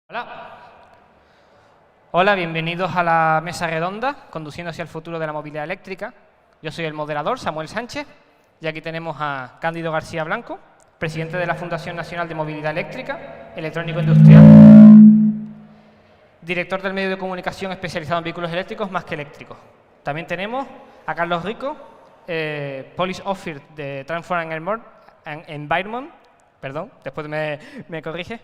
Hola. Hola, bienvenidos a la mesa redonda, conduciendo hacia el futuro de la movilidad eléctrica. Yo soy el moderador, Samuel Sánchez, y aquí tenemos a Cándido García Blanco, presidente de la Fundación Nacional de Movilidad Eléctrica, Electrónico Industrial, director del medio de comunicación especializado en vehículos eléctricos, Más que Eléctricos. También tenemos a Carlos Rico, Policy Officer de Transform Environment, perdón, después me corrige,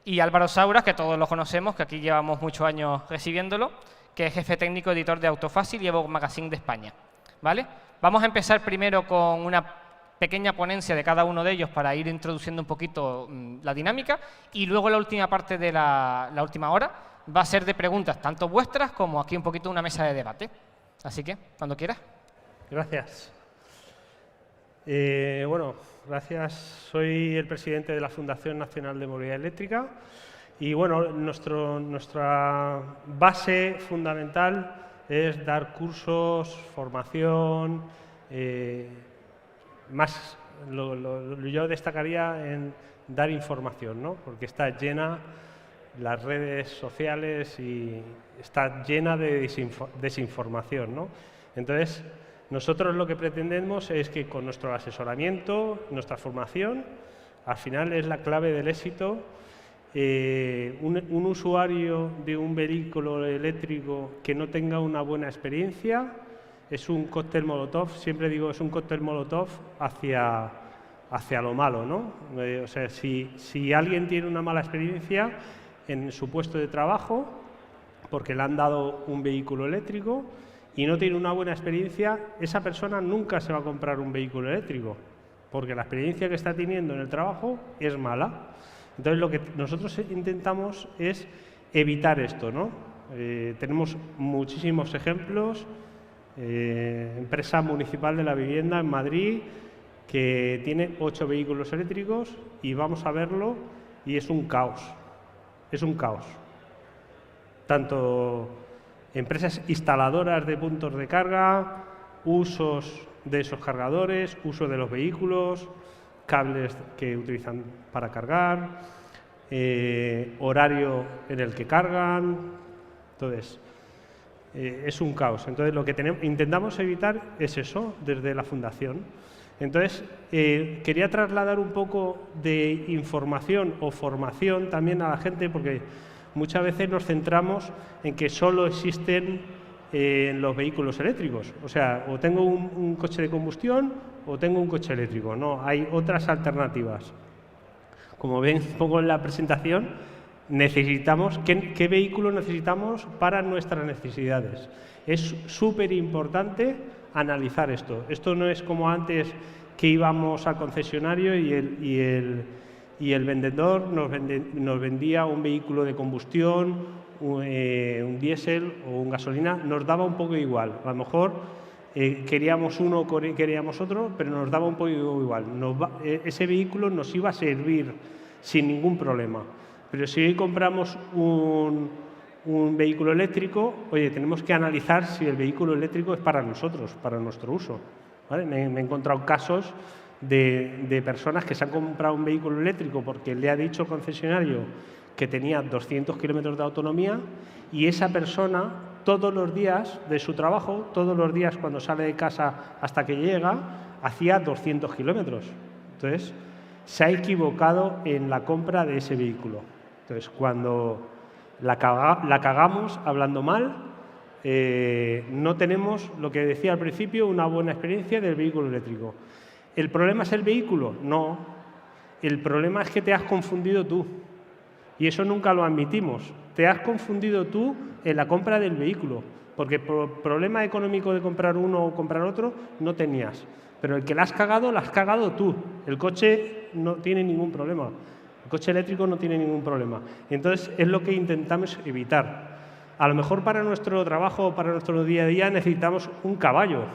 y Álvaro Sauras, que todos lo conocemos, que aquí llevamos muchos años recibiéndolo, que es jefe técnico editor de Autofácil y Evo Magazine de España. ¿Vale? Vamos a empezar primero con una pequeña ponencia de cada uno de ellos para ir introduciendo un poquito la dinámica, y luego la última parte de la última hora va a ser de preguntas, tanto vuestras como aquí un poquito una mesa de debate. Así que, cuando quieras. Gracias. Bueno, gracias. Soy el presidente de la Fundación Nacional de Movilidad Eléctrica y bueno, nuestra base fundamental es dar cursos, formación, yo destacaría en dar información, ¿no? Porque está llena las redes sociales y está llena de desinformación, ¿no? Entonces, nosotros lo que pretendemos es que con nuestro asesoramiento, nuestra formación, al final es la clave del éxito. Un usuario de un vehículo eléctrico que no tenga una buena experiencia es un cóctel molotov, siempre digo, es un cóctel molotov hacia lo malo, ¿no? O sea, si alguien tiene una mala experiencia en su puesto de trabajo, porque le han dado un vehículo eléctrico, y no tiene una buena experiencia, esa persona nunca se va a comprar un vehículo eléctrico, porque la experiencia que está teniendo en el trabajo es mala. Entonces, lo que nosotros intentamos es evitar esto, ¿no? Tenemos muchísimos ejemplos. Empresa Municipal de la Vivienda en Madrid, que tiene 8 vehículos eléctricos, y vamos a verlo, y es un caos. Es un caos. Tanto empresas instaladoras de puntos de carga, usos de esos cargadores, uso de los vehículos, cables que utilizan para cargar, horario en el que cargan. Entonces, es un caos. Entonces, lo que intentamos evitar es eso desde la Fundación. Entonces, quería trasladar un poco de información o formación también a la gente, porque muchas veces nos centramos en que solo existen los vehículos eléctricos. O sea, o tengo un coche de combustión o tengo un coche eléctrico. No, hay otras alternativas. Como ven un poco en la presentación, necesitamos ¿qué vehículo necesitamos para nuestras necesidades? Es súper importante analizar esto. Esto no es como antes, que íbamos al concesionario y el vendedor nos vendía un vehículo de combustión, un diésel o un gasolina, nos daba un poco igual. A lo mejor queríamos uno o queríamos otro, pero nos daba un poco igual. Ese vehículo nos iba a servir sin ningún problema. Pero si hoy compramos un vehículo eléctrico, oye, tenemos que analizar si el vehículo eléctrico es para nosotros, para nuestro uso, ¿vale? Me he encontrado casos de personas que se han comprado un vehículo eléctrico porque le ha dicho el concesionario que tenía 200 kilómetros de autonomía, y esa persona todos los días de su trabajo, todos los días cuando sale de casa hasta que llega, hacía 200 kilómetros. Entonces, se ha equivocado en la compra de ese vehículo. Entonces, cuando la cagamos hablando mal, no tenemos, lo que decía al principio, una buena experiencia del vehículo eléctrico. ¿El problema es el vehículo? No. El problema es que te has confundido tú. Y eso nunca lo admitimos. Te has confundido tú en la compra del vehículo, porque el problema económico de comprar uno o comprar otro no tenías. Pero el que la has cagado tú. El coche no tiene ningún problema. El coche eléctrico no tiene ningún problema. Entonces, es lo que intentamos evitar. A lo mejor para nuestro trabajo o para nuestro día a día necesitamos un caballo.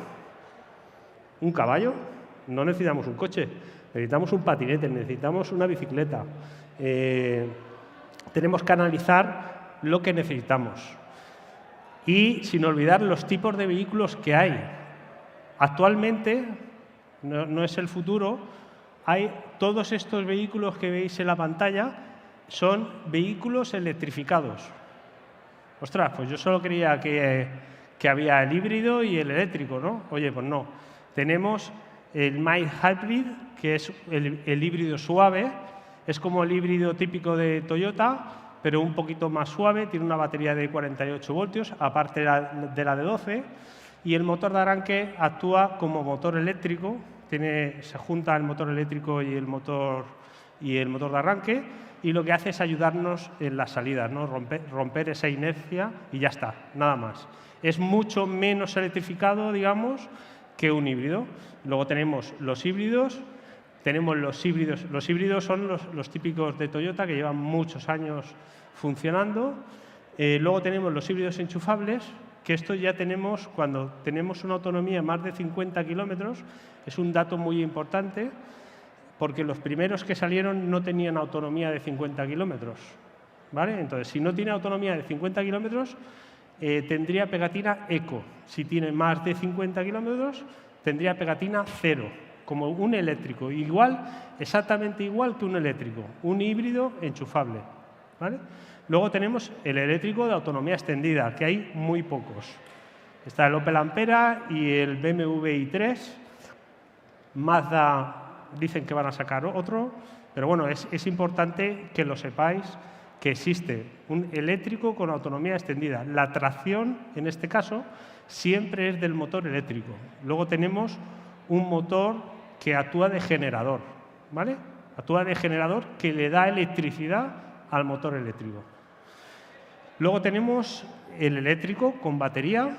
¿Un caballo? No necesitamos un coche. Necesitamos un patinete, necesitamos una bicicleta. Tenemos que analizar lo que necesitamos. Y sin olvidar los tipos de vehículos que hay. Actualmente, no es el futuro, hay todos estos vehículos que veis en la pantalla, son vehículos electrificados. Ostras, pues yo solo creía que había el híbrido y el eléctrico, ¿no? Oye, pues no. Tenemos el Mild Hybrid, que es el híbrido suave. Es como el híbrido típico de Toyota, pero un poquito más suave. Tiene una batería de 48 voltios, aparte de la de 12. Y el motor de arranque actúa como motor eléctrico. Se junta el motor eléctrico y el motor de arranque, y lo que hace es ayudarnos en las salidas, ¿no? Romper esa inercia y ya está, nada más. Es mucho menos electrificado, digamos, que un híbrido. Luego tenemos los híbridos. Los híbridos son los típicos de Toyota, que llevan muchos años funcionando. Luego tenemos los híbridos enchufables, que esto ya tenemos cuando tenemos una autonomía de más de 50 kilómetros. Es un dato muy importante, porque los primeros que salieron no tenían autonomía de 50 kilómetros, ¿vale? Entonces, si no tiene autonomía de 50 kilómetros, tendría pegatina eco. Si tiene más de 50 kilómetros, tendría pegatina 0, como un eléctrico. Exactamente igual que un eléctrico, un híbrido enchufable, ¿vale? Luego tenemos el eléctrico de autonomía extendida, que hay muy pocos. Está el Opel Ampera y el BMW i3. Mazda dicen que van a sacar otro, pero bueno, es importante que lo sepáis, que existe un eléctrico con autonomía extendida. La tracción, en este caso, siempre es del motor eléctrico. Luego tenemos un motor que actúa de generador, ¿vale? Actúa de generador que le da electricidad al motor eléctrico. Luego tenemos el eléctrico con batería,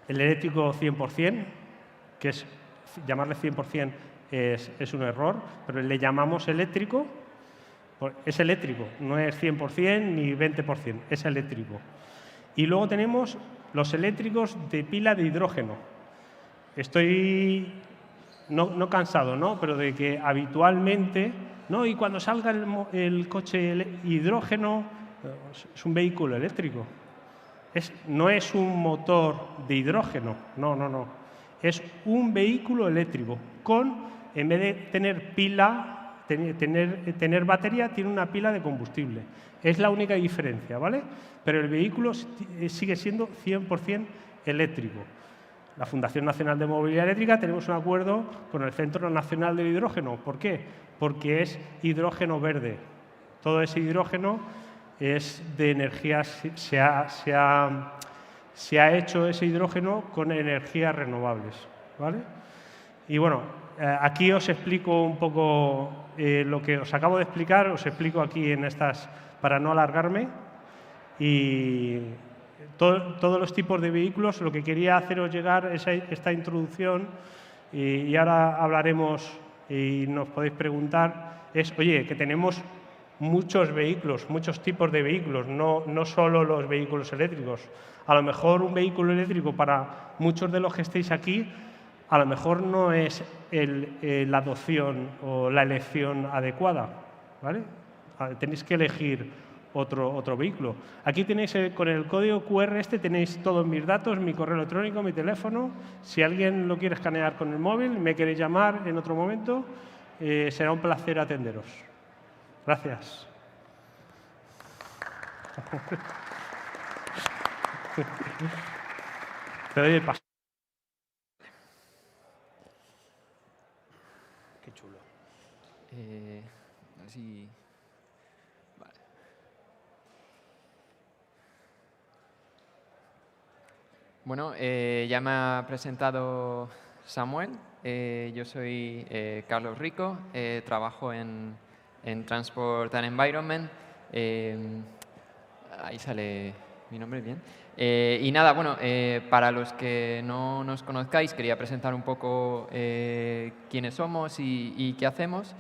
el eléctrico 100%, que es llamarle 100% es un error, pero le llamamos eléctrico. Es eléctrico, no es 100% ni 20%, es eléctrico. Y luego tenemos los eléctricos de pila de hidrógeno. Estoy no cansado, ¿no? Pero de que habitualmente, ¿no? Y cuando salga el coche hidrógeno, es un vehículo eléctrico. No es un motor de hidrógeno, no. Es un vehículo eléctrico en vez de tener pila, tener batería, tiene una pila de combustible. Es la única diferencia, ¿vale? Pero el vehículo sigue siendo 100% eléctrico. La Fundación Nacional de Movilidad Eléctrica tenemos un acuerdo con el Centro Nacional del Hidrógeno. ¿Por qué? Porque es hidrógeno verde. Todo ese hidrógeno es de energía, se ha hecho ese hidrógeno con energías renovables, ¿vale? Y bueno, aquí os explico un poco lo que os acabo de explicar, os explico aquí en estas, para no alargarme. Y todos los tipos de vehículos, lo que quería haceros llegar es esta introducción, y ahora hablaremos y nos podéis preguntar, oye, que tenemos muchos vehículos, muchos tipos de vehículos, no solo los vehículos eléctricos. A lo mejor un vehículo eléctrico para muchos de los que estéis aquí, a lo mejor no es la adopción o la elección adecuada, ¿vale? Tenéis que elegir otro vehículo. Aquí tenéis, con el código QR tenéis todos mis datos, mi correo electrónico, mi teléfono. Si alguien lo quiere escanear con el móvil, me queréis llamar en otro momento, será un placer atenderos. Gracias. Te doy el paso. Qué chulo. Así. Vale. Bueno, ya me ha presentado Samuel. Yo soy Carlos Rico. Trabajo en Transport and Environment. Ahí sale mi nombre, bien. Y nada, bueno, para los que no nos conozcáis, quería presentar un poco quiénes somos y qué hacemos.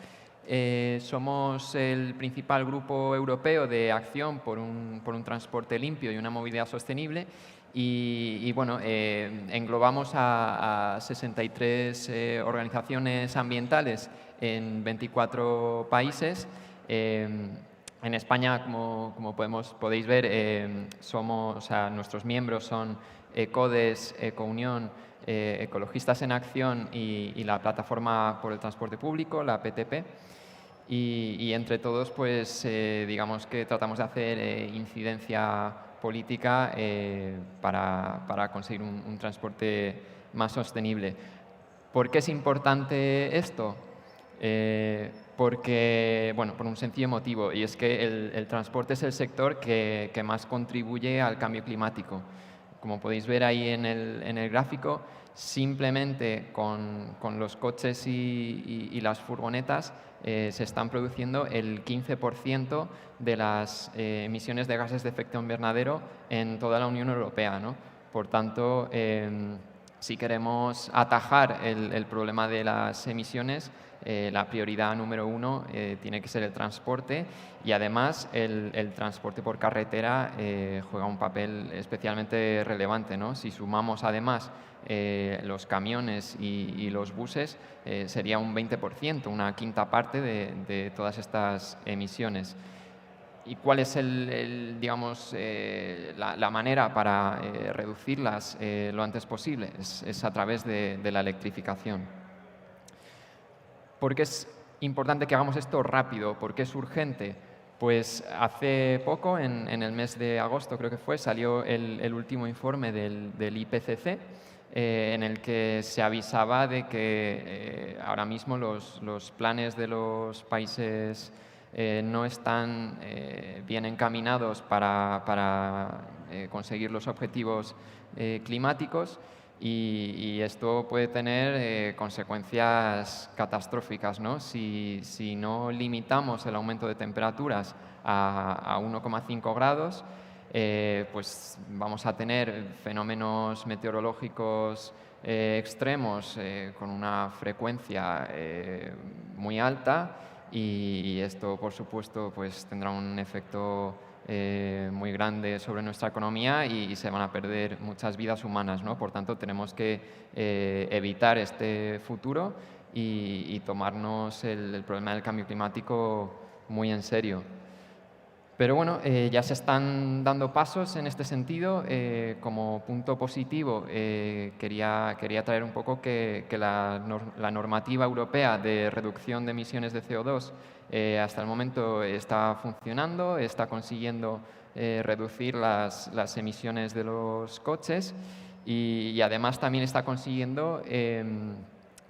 Somos el principal grupo europeo de acción por un transporte limpio y una movilidad sostenible. Y bueno, englobamos a 63 organizaciones ambientales en 24 países. En España, como podéis ver, nuestros miembros son ECODES, EcoUnión, Ecologistas en Acción y la Plataforma por el Transporte Público, la PTP. y entre todos, pues digamos que tratamos de hacer incidencia política para conseguir un transporte más sostenible. ¿Por qué es importante esto? Porque, bueno, por un sencillo motivo, y es que el transporte es el sector que más contribuye al cambio climático. Como podéis ver ahí en el gráfico, simplemente con los coches y las furgonetas se están produciendo el 15% de las emisiones de gases de efecto invernadero en toda la Unión Europea, ¿no? Por tanto, si queremos atajar el problema de las emisiones, la prioridad número 1 tiene que ser el transporte, y además el transporte por carretera juega un papel especialmente relevante, ¿no? Si sumamos además los camiones y los buses, sería un 20%, una quinta parte de todas estas emisiones. ¿Y cuál es digamos, la manera para reducirlas lo antes posible? Es a través de la electrificación. ¿Por qué es importante que hagamos esto rápido? ¿Por qué es urgente? Pues hace poco, en el mes de agosto creo que fue, salió el último informe del IPCC, en el que se avisaba de que ahora mismo los planes de los países no están bien encaminados para conseguir los objetivos climáticos, y esto puede tener consecuencias catastróficas, ¿no? Si no limitamos el aumento de temperaturas a 1,5 grados, pues vamos a tener fenómenos meteorológicos extremos con una frecuencia muy alta, y esto, por supuesto, pues tendrá un efecto muy grande sobre nuestra economía, y se van a perder muchas vidas humanas, ¿no? Por tanto, tenemos que evitar este futuro y tomarnos el problema del cambio climático muy en serio. Pero bueno, ya se están dando pasos en este sentido. Como punto positivo, quería traer un poco que la normativa europea de reducción de emisiones de CO2 hasta el momento está funcionando, está consiguiendo reducir las emisiones de los coches, y además también está consiguiendo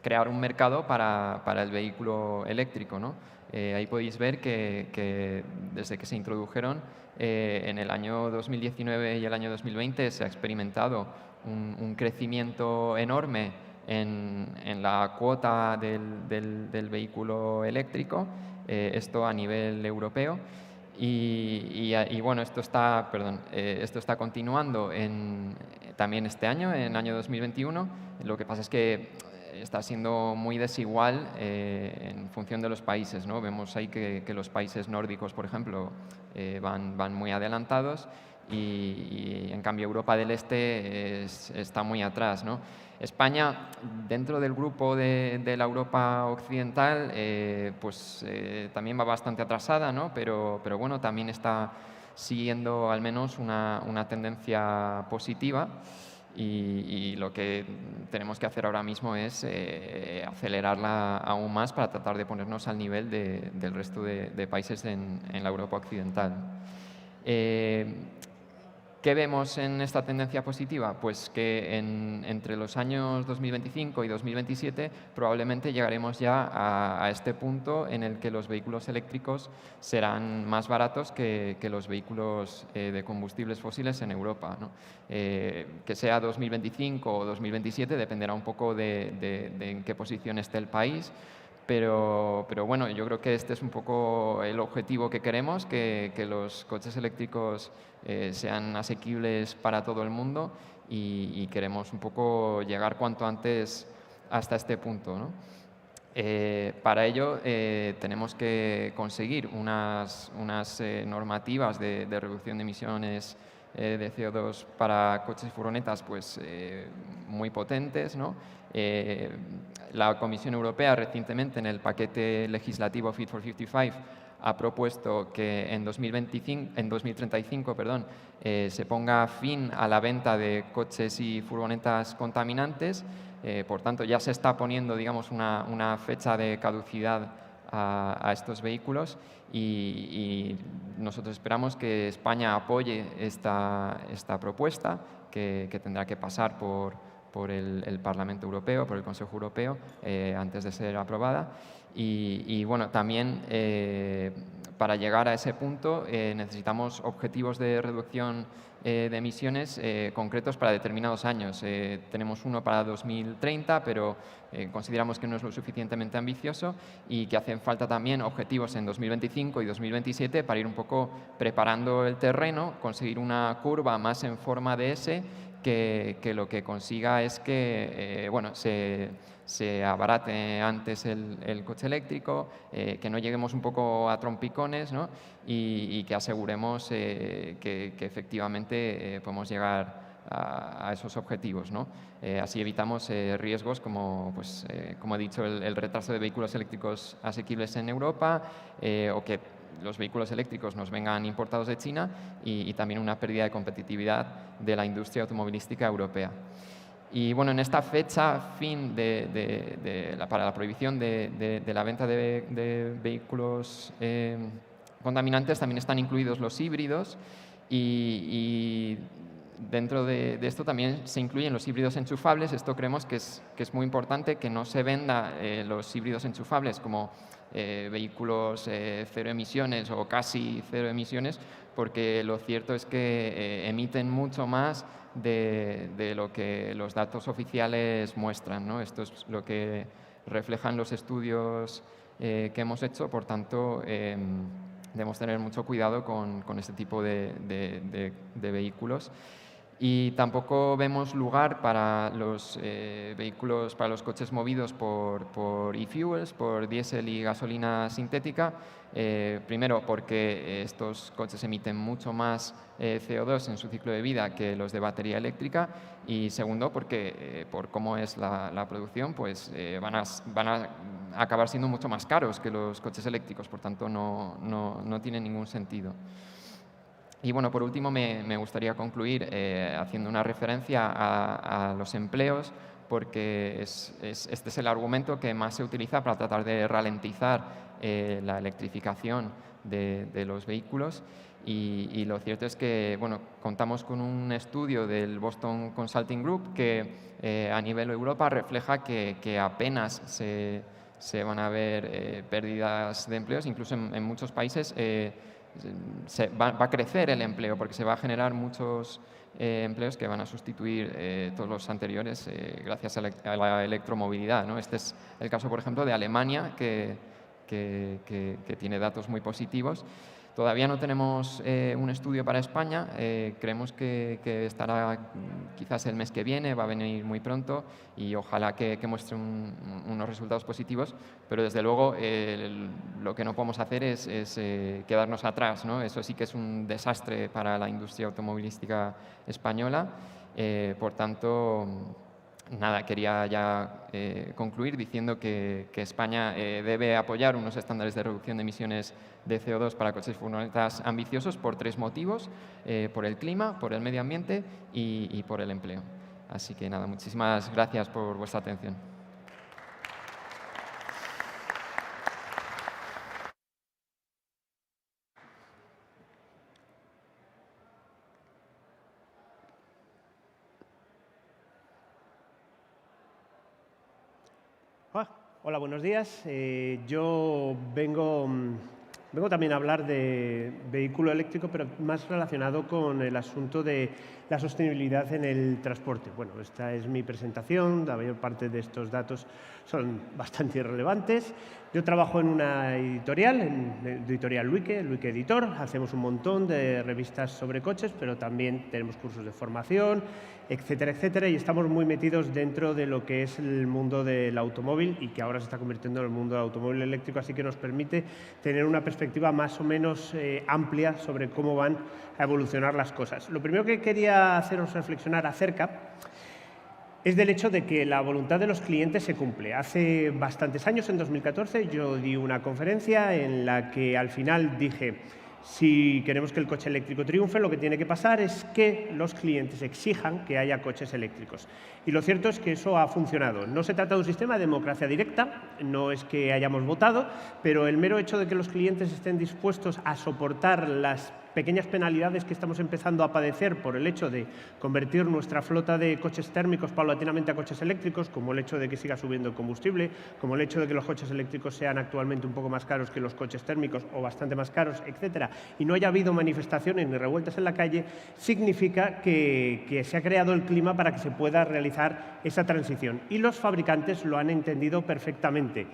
crear un mercado para el vehículo eléctrico, ¿no? Ahí podéis ver que desde que se introdujeron en el año 2019 y el año 2020 se ha experimentado un crecimiento enorme en la cuota del vehículo eléctrico, esto a nivel europeo. Y bueno, esto está continuando también este año, en el año 2021. Lo que pasa es que está siendo muy desigual en función de los países, ¿no? Vemos ahí que los países nórdicos, por ejemplo, van muy adelantados, y en cambio Europa del Este está muy atrás, ¿no? España, dentro del grupo de la Europa occidental, pues también va bastante atrasada, ¿no? Pero bueno, también está siguiendo al menos una tendencia positiva. Y lo que tenemos que hacer ahora mismo es acelerarla aún más para tratar de ponernos al nivel del resto de países en la Europa occidental. ¿Qué vemos en esta tendencia positiva? Pues que entre los años 2025 y 2027 probablemente llegaremos ya a este punto en el que los vehículos eléctricos serán más baratos que los vehículos de combustibles fósiles en Europa, ¿no? Que sea 2025 o 2027 dependerá un poco de en qué posición esté el país. Pero bueno, yo creo que este es un poco el objetivo que queremos, que los coches eléctricos sean asequibles para todo el mundo, y queremos un poco llegar cuanto antes hasta este punto, ¿no? Para ello tenemos que conseguir unas normativas de reducción de emisiones de CO2 para coches y furgonetas pues, muy potentes, ¿no? La Comisión Europea recientemente, en el paquete legislativo Fit for 55, ha propuesto que en 2035 se ponga fin a la venta de coches y furgonetas contaminantes. Por tanto, ya se está poniendo, digamos, una fecha de caducidad a estos vehículos y nosotros esperamos que España apoye esta propuesta que tendrá que pasar por el Parlamento Europeo, por el Consejo Europeo, antes de ser aprobada. Y bueno, también para llegar a ese punto necesitamos objetivos de reducción de emisiones concretos para determinados años. Tenemos uno para 2030, pero consideramos que no es lo suficientemente ambicioso y que hacen falta también objetivos en 2025 y 2027 para ir un poco preparando el terreno, conseguir una curva más en forma de S que lo que consiga es que bueno, se abarate antes el coche eléctrico, que no lleguemos un poco a trompicones, ¿no? y que aseguremos que efectivamente podemos llegar a esos objetivos, ¿no? Así evitamos riesgos como, pues, como he dicho, el retraso de vehículos eléctricos asequibles en Europa o que los vehículos eléctricos nos vengan importados de China y también una pérdida de competitividad de la industria automovilística europea. Y bueno, en esta fecha fin para la prohibición de la venta de vehículos contaminantes también están incluidos los híbridos y dentro de esto también se incluyen los híbridos enchufables. Esto creemos que es muy importante, que no se venda los híbridos enchufables como vehículos cero emisiones o casi cero emisiones, porque lo cierto es que emiten mucho más de lo que los datos oficiales muestran, ¿no? Esto es lo que reflejan los estudios que hemos hecho, por tanto debemos tener mucho cuidado con este tipo de vehículos. Y tampoco vemos lugar para los vehículos, para los coches movidos por e-fuels, por diésel y gasolina sintética. Primero, porque estos coches emiten mucho más CO2 en su ciclo de vida que los de batería eléctrica. Y segundo, porque por cómo es la producción, pues van a acabar siendo mucho más caros que los coches eléctricos. Por tanto, no tiene ningún sentido. Y bueno, por último me gustaría concluir haciendo una referencia a los empleos, porque este es el argumento que más se utiliza para tratar de ralentizar la electrificación de los vehículos. Y lo cierto es que bueno, contamos con un estudio del Boston Consulting Group que a nivel Europa refleja que apenas se van a ver pérdidas de empleos, incluso en muchos países va a crecer el empleo porque se va a generar muchos empleos que van a sustituir todos los anteriores gracias a la electromovilidad, ¿no? Este es el caso, por ejemplo, de Alemania, que tiene datos muy positivos. Todavía no tenemos un estudio para España, creemos que estará quizás el mes que viene, va a venir muy pronto y ojalá que muestre unos resultados positivos, pero desde luego lo que no podemos hacer es quedarnos atrás, ¿no? Eso sí que es un desastre para la industria automovilística española, por tanto, nada, quería ya concluir diciendo que España debe apoyar unos estándares de reducción de emisiones de CO2 para coches y furgonetas ambiciosos por 3 motivos, por el clima, por el medio ambiente y por el empleo. Así que nada, muchísimas gracias por vuestra atención. Hola, buenos días. Yo vengo también a hablar de vehículo eléctrico, pero más relacionado con el asunto de la sostenibilidad en el transporte. Bueno, esta es mi presentación, la mayor parte de estos datos son bastante irrelevantes. Yo trabajo en una editorial, en Editorial Luike Editor. Hacemos un montón de revistas sobre coches, pero también tenemos cursos de formación, etcétera, etcétera, y estamos muy metidos dentro de lo que es el mundo del automóvil y que ahora se está convirtiendo en el mundo del automóvil eléctrico, así que nos permite tener una perspectiva más o menos amplia sobre cómo van a evolucionar las cosas. Lo primero que quería haceros reflexionar acerca es del hecho de que la voluntad de los clientes se cumple. Hace bastantes años, en 2014, yo di una conferencia en la que al final dije: Si queremos que el coche eléctrico triunfe, lo que tiene que pasar es que los clientes exijan que haya coches eléctricos. Y lo cierto es que eso ha funcionado. No se trata de un sistema de democracia directa, no es que hayamos votado, pero el mero hecho de que los clientes estén dispuestos a soportar las pequeñas penalidades que estamos empezando a padecer por el hecho de convertir nuestra flota de coches térmicos paulatinamente a coches eléctricos, como el hecho de que siga subiendo el combustible, como el hecho de que los coches eléctricos sean actualmente un poco más caros que los coches térmicos o bastante más caros, etcétera, y no haya habido manifestaciones ni revueltas en la calle, significa que se ha creado el clima para que se pueda realizar esa transición. Y los fabricantes lo han entendido perfectamente.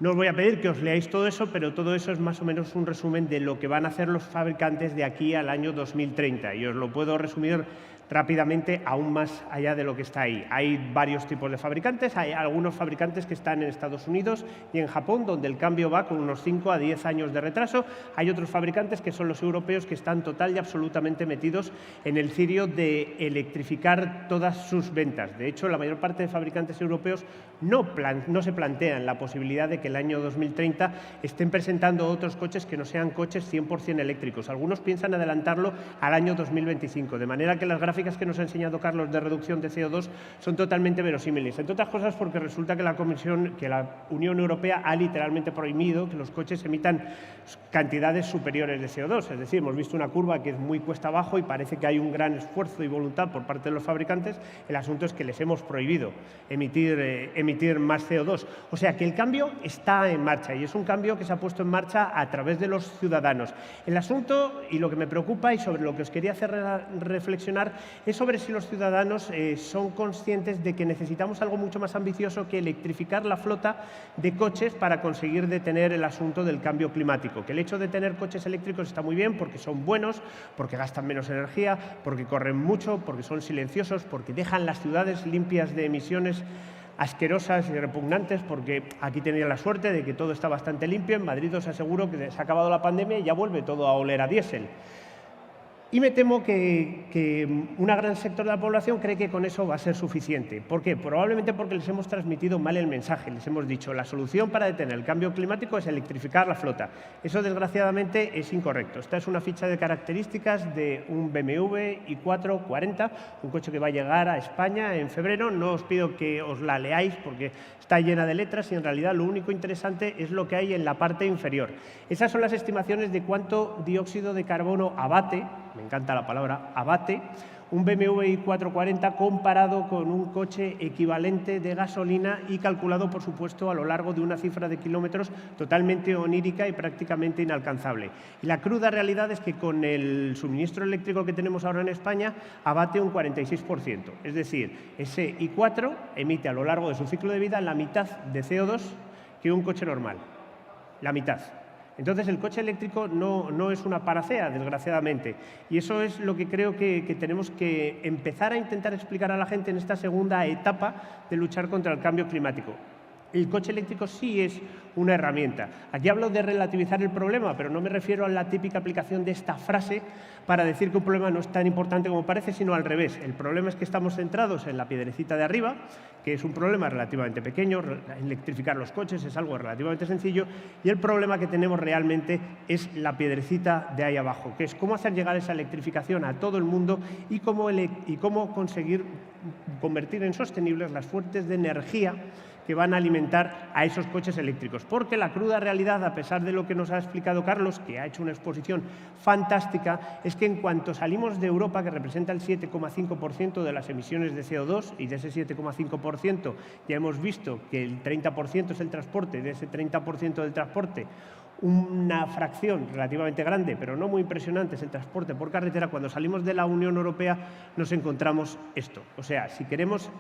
No os voy a pedir que os leáis todo eso, pero todo eso es más o menos un resumen de lo que van a hacer los fabricantes de aquí al año 2030. Y os lo puedo resumir rápidamente, aún más allá de lo que está ahí. Hay varios tipos de fabricantes. Hay algunos fabricantes que están en Estados Unidos y en Japón, donde el cambio va con unos 5 a 10 años de retraso. Hay otros fabricantes que son los europeos, que están total y absolutamente metidos en el cirio de electrificar todas sus ventas. De hecho, la mayor parte de fabricantes europeos no se plantean la posibilidad de que el año 2030 estén presentando otros coches que no sean coches 100% eléctricos. Algunos piensan adelantarlo al año 2025, de manera que las gráficas que nos ha enseñado Carlos de reducción de CO2 son totalmente verosímiles. Entre otras cosas porque resulta que la Unión Europea ha literalmente prohibido que los coches emitan cantidades superiores de CO2. Es decir, hemos visto una curva que es muy cuesta abajo y parece que hay un gran esfuerzo y voluntad por parte de los fabricantes. El asunto es que les hemos prohibido emitir más CO2. O sea que el cambio está en marcha y es un cambio que se ha puesto en marcha a través de los ciudadanos. El asunto y lo que me preocupa y sobre lo que os quería hacer reflexionar es sobre si los ciudadanos son conscientes de que necesitamos algo mucho más ambicioso que electrificar la flota de coches para conseguir detener el asunto del cambio climático. Que el hecho de tener coches eléctricos está muy bien porque son buenos, porque gastan menos energía, porque corren mucho, porque son silenciosos, porque dejan las ciudades limpias de emisiones asquerosas y repugnantes, porque aquí tenía la suerte de que todo está bastante limpio. En Madrid os aseguro que se ha acabado la pandemia y ya vuelve todo a oler a diésel. Y me temo que un gran sector de la población cree que con eso va a ser suficiente. ¿Por qué? Probablemente porque les hemos transmitido mal el mensaje. Les hemos dicho, la solución para detener el cambio climático es electrificar la flota. Eso, desgraciadamente, es incorrecto. Esta es una ficha de características de un BMW i4 40, un coche que va a llegar a España en febrero. No os pido que os la leáis porque está llena de letras y, en realidad, lo único interesante es lo que hay en la parte inferior. Esas son las estimaciones de cuánto dióxido de carbono abate, me encanta la palabra abate, un BMW i440 comparado con un coche equivalente de gasolina y calculado, por supuesto, a lo largo de una cifra de kilómetros totalmente onírica y prácticamente inalcanzable. Y la cruda realidad es que con el suministro eléctrico que tenemos ahora en España abate un 46%. Es decir, ese i4 emite a lo largo de su ciclo de vida la mitad de CO2 que un coche normal. La mitad. Entonces, el coche eléctrico no es una panacea, desgraciadamente. Y eso es lo que creo que tenemos que empezar a intentar explicar a la gente en esta segunda etapa de luchar contra el cambio climático. El coche eléctrico sí es una herramienta. Aquí hablo de relativizar el problema, pero no me refiero a la típica aplicación de esta frase para decir que un problema no es tan importante como parece, sino al revés. El problema es que estamos centrados en la piedrecita de arriba, que es un problema relativamente pequeño. Electrificar los coches es algo relativamente sencillo, y el problema que tenemos realmente es la piedrecita de ahí abajo, que es cómo hacer llegar esa electrificación a todo el mundo y cómo conseguir convertir en sostenibles las fuentes de energía que van a alimentar a esos coches eléctricos. Porque la cruda realidad, a pesar de lo que nos ha explicado Carlos, que ha hecho una exposición fantástica, es que en cuanto salimos de Europa, que representa el 7,5% de las emisiones de CO2, y de ese 7,5% ya hemos visto que el 30% es el transporte, de ese 30% del transporte, una fracción relativamente grande, pero no muy impresionante, es el transporte por carretera. Cuando salimos de la Unión Europea nos encontramos esto. O sea, si queremos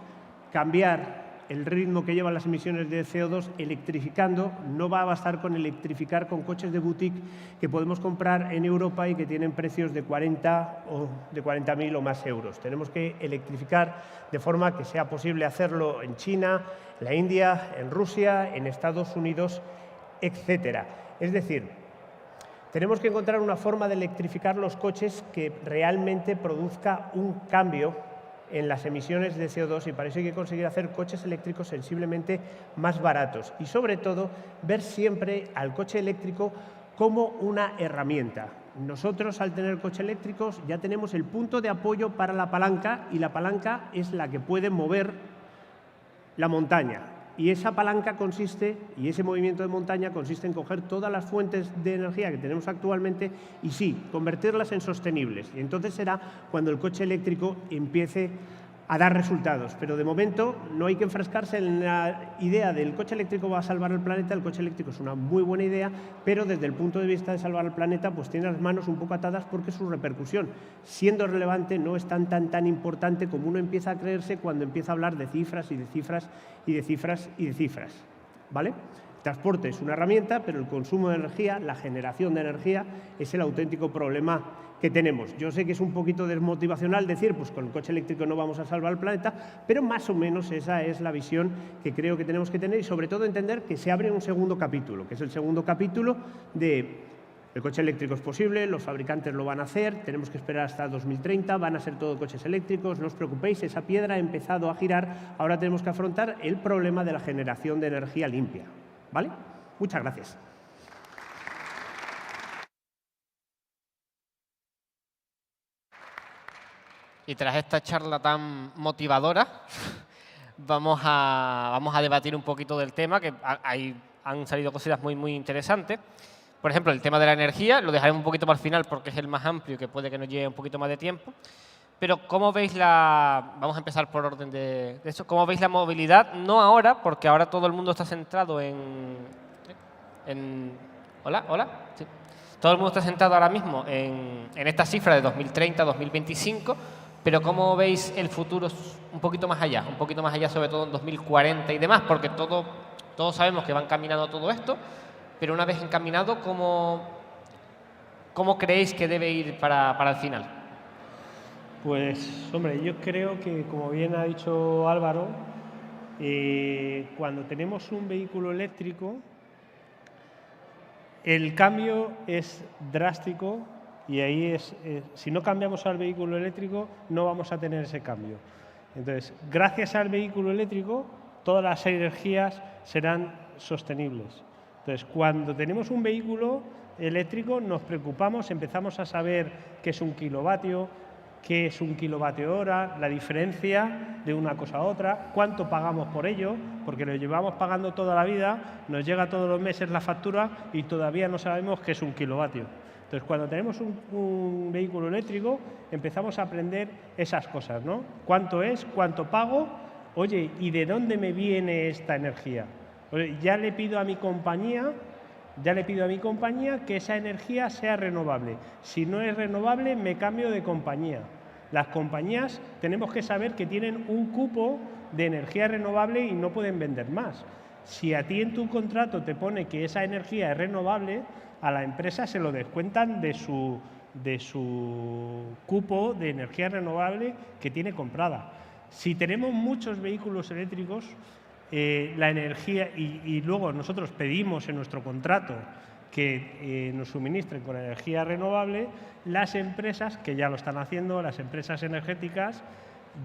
cambiar el ritmo que llevan las emisiones de CO2 electrificando, no va a bastar con electrificar con coches de boutique que podemos comprar en Europa y que tienen precios de 40.000 o más euros. Tenemos que electrificar de forma que sea posible hacerlo en China, en la India, en Rusia, en Estados Unidos, etcétera. Es decir, tenemos que encontrar una forma de electrificar los coches que realmente produzca un cambio en las emisiones de CO2, y para eso hay que conseguir hacer coches eléctricos sensiblemente más baratos y, sobre todo, ver siempre al coche eléctrico como una herramienta. Nosotros, al tener coches eléctricos, ya tenemos el punto de apoyo para la palanca, y la palanca es la que puede mover la montaña. Y esa palanca consiste, y ese movimiento de montaña consiste en coger todas las fuentes de energía que tenemos actualmente y sí, convertirlas en sostenibles. Y entonces será cuando el coche eléctrico empiece a dar resultados. Pero de momento no hay que enfrascarse en la idea del coche eléctrico va a salvar el planeta. El coche eléctrico es una muy buena idea, pero desde el punto de vista de salvar el planeta, pues tiene las manos un poco atadas, porque su repercusión, siendo relevante, no es tan importante como uno empieza a creerse cuando empieza a hablar de cifras y de cifras y de cifras y de cifras. ¿Vale? El transporte es una herramienta, pero el consumo de energía, la generación de energía, es el auténtico problema que tenemos. Yo sé que es un poquito desmotivacional decir, pues con el coche eléctrico no vamos a salvar el planeta, pero más o menos esa es la visión que creo que tenemos que tener, y sobre todo entender que se abre un segundo capítulo, que es el segundo capítulo de el coche eléctrico es posible, los fabricantes lo van a hacer, tenemos que esperar hasta 2030, van a ser todo coches eléctricos, no os preocupéis, esa piedra ha empezado a girar, ahora tenemos que afrontar el problema de la generación de energía limpia. ¿Vale? Muchas gracias. Y tras esta charla tan motivadora, vamos a debatir un poquito del tema, que han salido cositas muy interesantes. Por ejemplo, el tema de la energía, lo dejaremos un poquito para el final porque es el más amplio y que puede que nos lleve un poquito más de tiempo. Pero ¿cómo veis vamos a empezar por orden de eso, ¿cómo veis la movilidad? No ahora, porque ahora todo el mundo está centrado ¿Hola? Sí. Todo el mundo está centrado ahora mismo en esta cifra de 2030, 2025, pero ¿cómo veis el futuro un poquito más allá? Un poquito más allá, sobre todo en 2040 y demás, porque todos sabemos que va encaminado todo esto, pero una vez encaminado, ¿cómo creéis que debe ir para el final? Pues, hombre, yo creo que, como bien ha dicho Álvaro, cuando tenemos un vehículo eléctrico, el cambio es drástico, y ahí si no cambiamos al vehículo eléctrico, no vamos a tener ese cambio. Entonces, gracias al vehículo eléctrico, todas las energías serán sostenibles. Entonces, cuando tenemos un vehículo eléctrico, nos preocupamos, empezamos a saber qué es un kilovatio, qué es un kilovatio hora, la diferencia de una cosa a otra, cuánto pagamos por ello, porque lo llevamos pagando toda la vida, nos llega todos los meses la factura y todavía no sabemos qué es un kilovatio. Entonces, cuando tenemos un vehículo eléctrico, empezamos a aprender esas cosas, ¿no? ¿Cuánto es? ¿Cuánto pago? Oye, ¿y de dónde me viene esta energía? Oye, ya le pido a mi compañía que esa energía sea renovable. Si no es renovable, me cambio de compañía. Las compañías tenemos que saber que tienen un cupo de energía renovable y no pueden vender más. Si a ti en tu contrato te pone que esa energía es renovable, a la empresa se lo descuentan de su cupo de energía renovable que tiene comprada. Si tenemos muchos vehículos eléctricos, la energía, y luego nosotros pedimos en nuestro contrato que nos suministren con energía renovable, las empresas, que ya lo están haciendo, las empresas energéticas,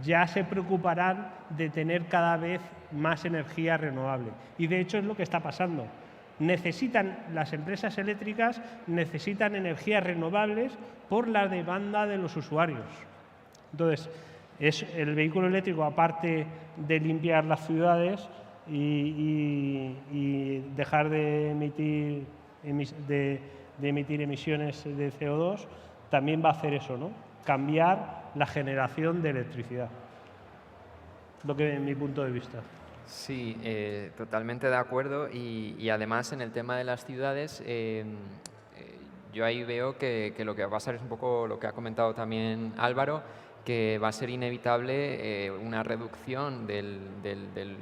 ya se preocuparán de tener cada vez más energía renovable. Y de hecho es lo que está pasando. Las empresas eléctricas necesitan energías renovables por la demanda de los usuarios. Entonces, el vehículo eléctrico, aparte de limpiar las ciudades y dejar de emitir emisiones de CO2, también va a hacer eso, ¿no? Cambiar la generación de electricidad. Lo que es mi punto de vista. Sí, totalmente de acuerdo, y además en el tema de las ciudades, yo ahí veo que lo que va a pasar es un poco lo que ha comentado también Álvaro, que va a ser inevitable una reducción del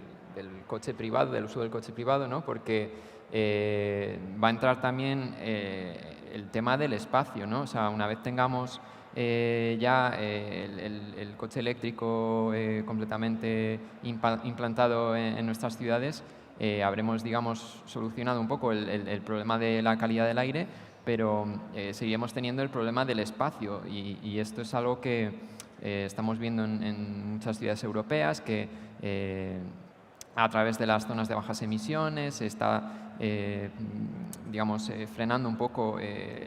coche privado, del uso del coche privado, ¿no? Porque va a entrar también el tema del espacio, ¿no? O sea, una vez tengamos ya el coche eléctrico completamente implantado en nuestras ciudades, habremos, digamos, solucionado un poco el problema de la calidad del aire, pero seguiremos teniendo el problema del espacio, y esto es algo que estamos viendo en muchas ciudades europeas, que a través de las zonas de bajas emisiones se está digamos, frenando un poco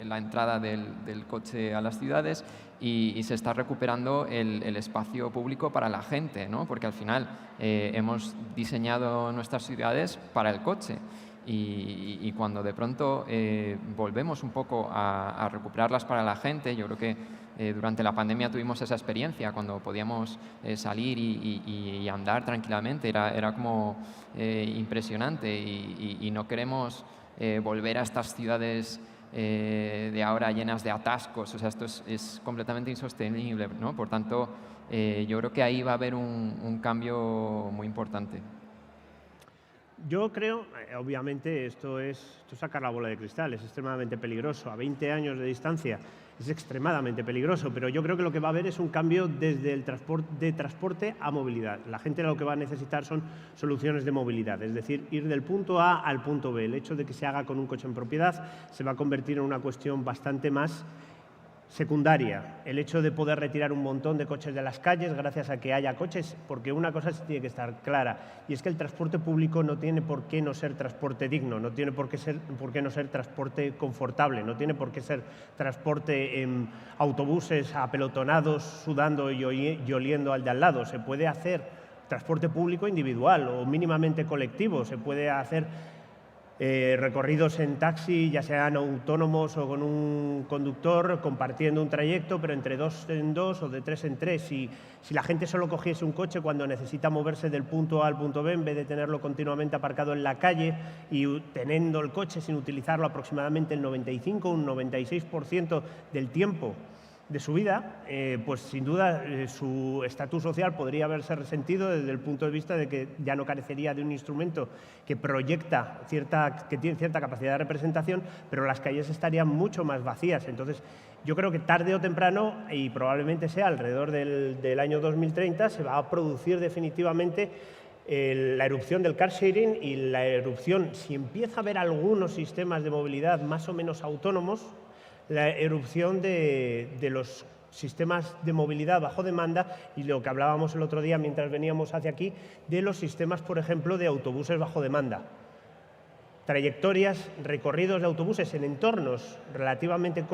la entrada del coche a las ciudades y se está recuperando el espacio público para la gente, ¿no? Porque al final hemos diseñado nuestras ciudades para el coche. Y cuando de pronto volvemos un poco a recuperarlas para la gente, yo creo que durante la pandemia tuvimos esa experiencia cuando podíamos salir y andar tranquilamente, era como impresionante y no queremos volver a estas ciudades de ahora llenas de atascos, o sea, esto es completamente insostenible, ¿no? Por tanto, yo creo que ahí va a haber un cambio muy importante. Yo creo, obviamente, esto es sacar la bola de cristal, es extremadamente peligroso. A 20 años de distancia es extremadamente peligroso, pero yo creo que lo que va a haber es un cambio desde el transporte a movilidad. La gente lo que va a necesitar son soluciones de movilidad, es decir, ir del punto A al punto B. El hecho de que se haga con un coche en propiedad se va a convertir en una cuestión bastante más secundaria. El hecho de poder retirar un montón de coches de las calles gracias a que haya coches, porque una cosa sí tiene que estar clara, y es que el transporte público no tiene por qué no ser transporte digno, no tiene por qué no ser transporte confortable, no tiene por qué ser transporte en autobuses apelotonados, sudando y oliendo al de al lado. Se puede hacer transporte público individual o mínimamente colectivo, se puede hacer recorridos en taxi, ya sean autónomos o con un conductor, compartiendo un trayecto, pero entre 2 en 2 o de 3 en 3. Si la gente solo cogiese un coche cuando necesita moverse del punto A al punto B, en vez de tenerlo continuamente aparcado en la calle y teniendo el coche sin utilizarlo aproximadamente el 95 o un 96% del tiempo de su vida, pues sin duda su estatus social podría haberse resentido desde el punto de vista de que ya no carecería de un instrumento que proyecta que tiene cierta capacidad de representación, pero las calles estarían mucho más vacías. Entonces, yo creo que tarde o temprano, y probablemente sea alrededor del año 2030, se va a producir definitivamente la erupción del car sharing y la erupción, si empieza a haber algunos sistemas de movilidad más o menos autónomos, la erupción de los sistemas de movilidad bajo demanda y lo que hablábamos el otro día mientras veníamos hacia aquí, de los sistemas, por ejemplo, de autobuses bajo demanda. Trayectorias, recorridos de autobuses en entornos relativamente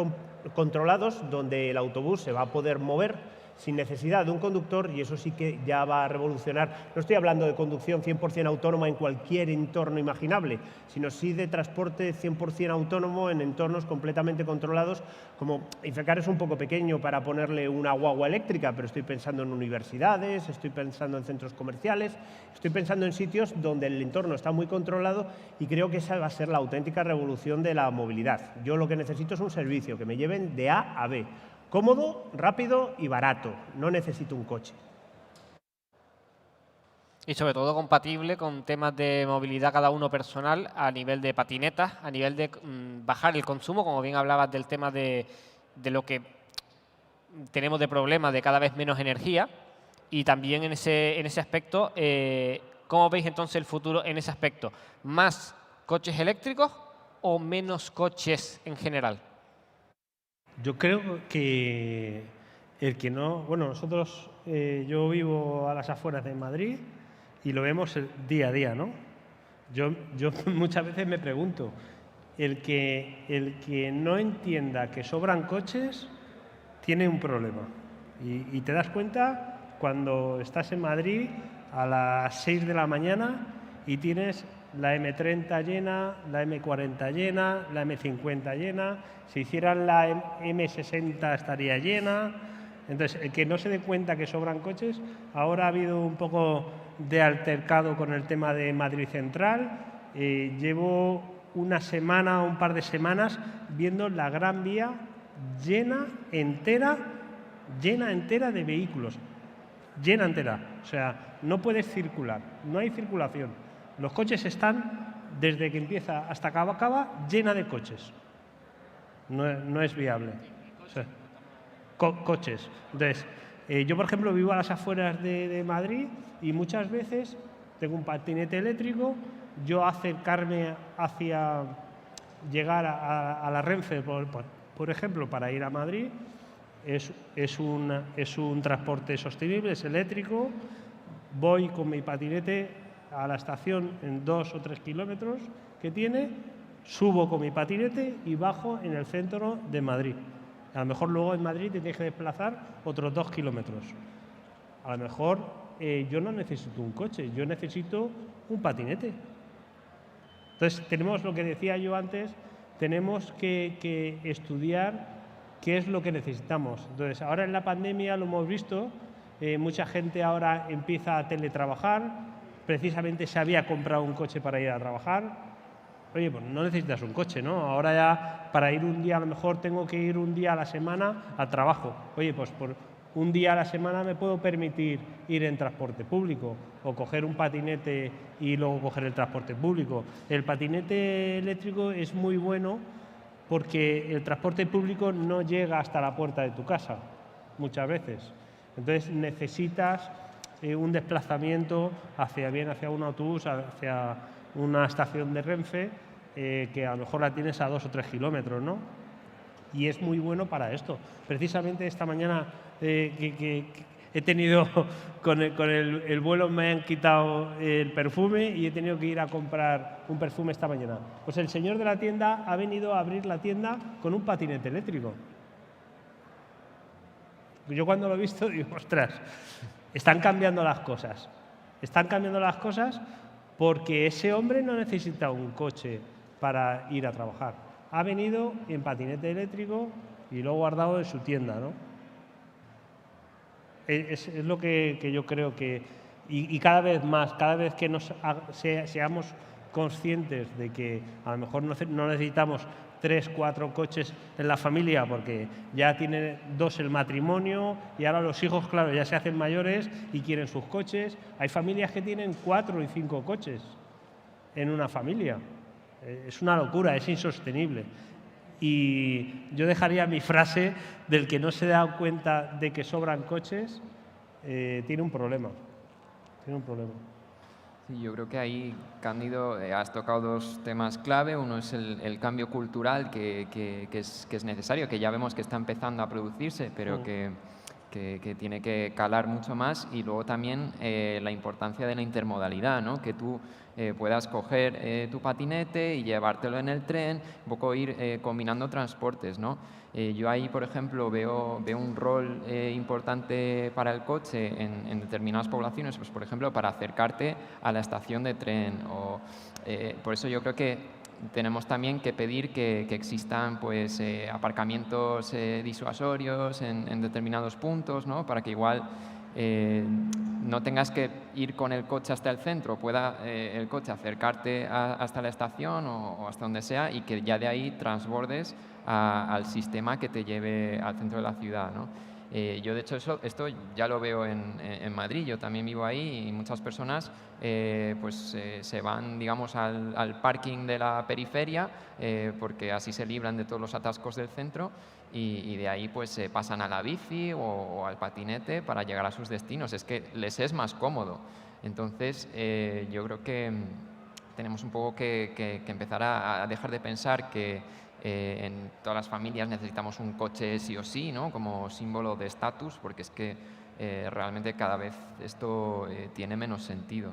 controlados, donde el autobús se va a poder mover sin necesidad de un conductor, y eso sí que ya va a revolucionar. No estoy hablando de conducción 100% autónoma en cualquier entorno imaginable, sino sí de transporte 100% autónomo en entornos completamente controlados, como Ifecar es un poco pequeño para ponerle una guagua eléctrica, pero estoy pensando en universidades, estoy pensando en centros comerciales, estoy pensando en sitios donde el entorno está muy controlado, y creo que esa va a ser la auténtica revolución de la movilidad. Yo lo que necesito es un servicio que me lleven de A a B. Cómodo, rápido y barato. No necesito un coche. Y sobre todo compatible con temas de movilidad cada uno personal a nivel de patinetas, a nivel de bajar el consumo, como bien hablabas del tema de lo que tenemos de problemas de cada vez menos energía. Y también en ese aspecto, ¿cómo veis entonces el futuro en ese aspecto? ¿Más coches eléctricos o menos coches en general? Yo creo que el que no... Bueno, nosotros, yo vivo a las afueras de Madrid y lo vemos día a día, ¿no? Yo muchas veces me pregunto, el que no entienda que sobran coches tiene un problema. Y te das cuenta cuando estás en Madrid a las 6 de la mañana y tienes la M30 llena, la M40 llena, la M50 llena. Si hicieran la M60 estaría llena. Entonces, el que no se dé cuenta que sobran coches, ahora ha habido un poco de altercado con el tema de Madrid Central. Llevo una semana o un par de semanas viendo la Gran Vía llena entera de vehículos. Llena entera. O sea, no puedes circular, no hay circulación. Los coches están, desde que empieza hasta que acaba, llena de coches. No es viable. O sea, coches. Entonces, yo, por ejemplo, vivo a las afueras de Madrid y muchas veces tengo un patinete eléctrico. Yo acercarme hacia llegar a la Renfe, por ejemplo, para ir a Madrid, es un transporte sostenible, es eléctrico. Voy con mi patinete a la estación en 2 o 3 kilómetros que tiene, subo con mi patinete y bajo en el centro de Madrid. A lo mejor luego en Madrid te tienes que desplazar otros 2 kilómetros. A lo mejor yo no necesito un coche, yo necesito un patinete. Entonces tenemos lo que decía yo antes, tenemos que estudiar qué es lo que necesitamos. Entonces ahora en la pandemia lo hemos visto, mucha gente ahora empieza a teletrabajar, precisamente se había comprado un coche para ir a trabajar. Oye, pues no necesitas un coche, ¿no? Ahora ya para ir un día, a lo mejor tengo que ir un día a la semana al trabajo. Oye, pues por un día a la semana me puedo permitir ir en transporte público o coger un patinete y luego coger el transporte público. El patinete eléctrico es muy bueno porque el transporte público no llega hasta la puerta de tu casa, muchas veces. Entonces necesitas un desplazamiento hacia un autobús, hacia una estación de Renfe, que a lo mejor la tienes a 2 o 3 kilómetros, ¿no? Y es muy bueno para esto. Precisamente esta mañana que he tenido con el vuelo, me han quitado el perfume y he tenido que ir a comprar un perfume esta mañana. Pues el señor de la tienda ha venido a abrir la tienda con un patinete eléctrico. Yo cuando lo he visto digo, ostras, están cambiando las cosas. Están cambiando las cosas porque ese hombre no necesita un coche para ir a trabajar. Ha venido en patinete eléctrico y lo ha guardado en su tienda, ¿no? Es lo que yo creo que... Y cada vez más, cada vez que seamos conscientes de que a lo mejor no necesitamos 3, 4 coches en la familia porque ya tiene 2 el matrimonio y ahora los hijos, claro, ya se hacen mayores y quieren sus coches. Hay familias que tienen 4 y 5 coches en una familia. Es una locura, es insostenible. Y yo dejaría mi frase del que no se da cuenta de que sobran coches, tiene un problema. Tiene un problema. Sí, yo creo que ahí, Cándido, has tocado 2 temas clave. Uno es el cambio cultural que es necesario, que ya vemos que está empezando a producirse, pero que tiene que calar mucho más. Y luego también la importancia de la intermodalidad, ¿no? Que tú puedas coger tu patinete y llevártelo en el tren, un poco ir combinando transportes, ¿no? Yo ahí, por ejemplo, veo un rol importante para el coche en determinadas poblaciones, pues, por ejemplo, para acercarte a la estación de tren. Por eso yo creo que tenemos también que pedir que existan pues, aparcamientos disuasorios en determinados puntos, ¿no? Para que igual no tengas que ir con el coche hasta el centro, pueda el coche acercarte hasta la estación o hasta donde sea y que ya de ahí transbordes al sistema que te lleve al centro de la ciudad, ¿no? Yo, de hecho, esto ya lo veo en Madrid. Yo también vivo ahí y muchas personas se van, digamos, al parking de la periferia porque así se libran de todos los atascos del centro y de ahí pues se pasan a la bici o al patinete para llegar a sus destinos. Es que les es más cómodo. Entonces, yo creo que tenemos un poco que empezar a dejar de pensar que en todas las familias necesitamos un coche sí o sí, ¿no? Como símbolo de estatus, porque es que realmente cada vez esto tiene menos sentido.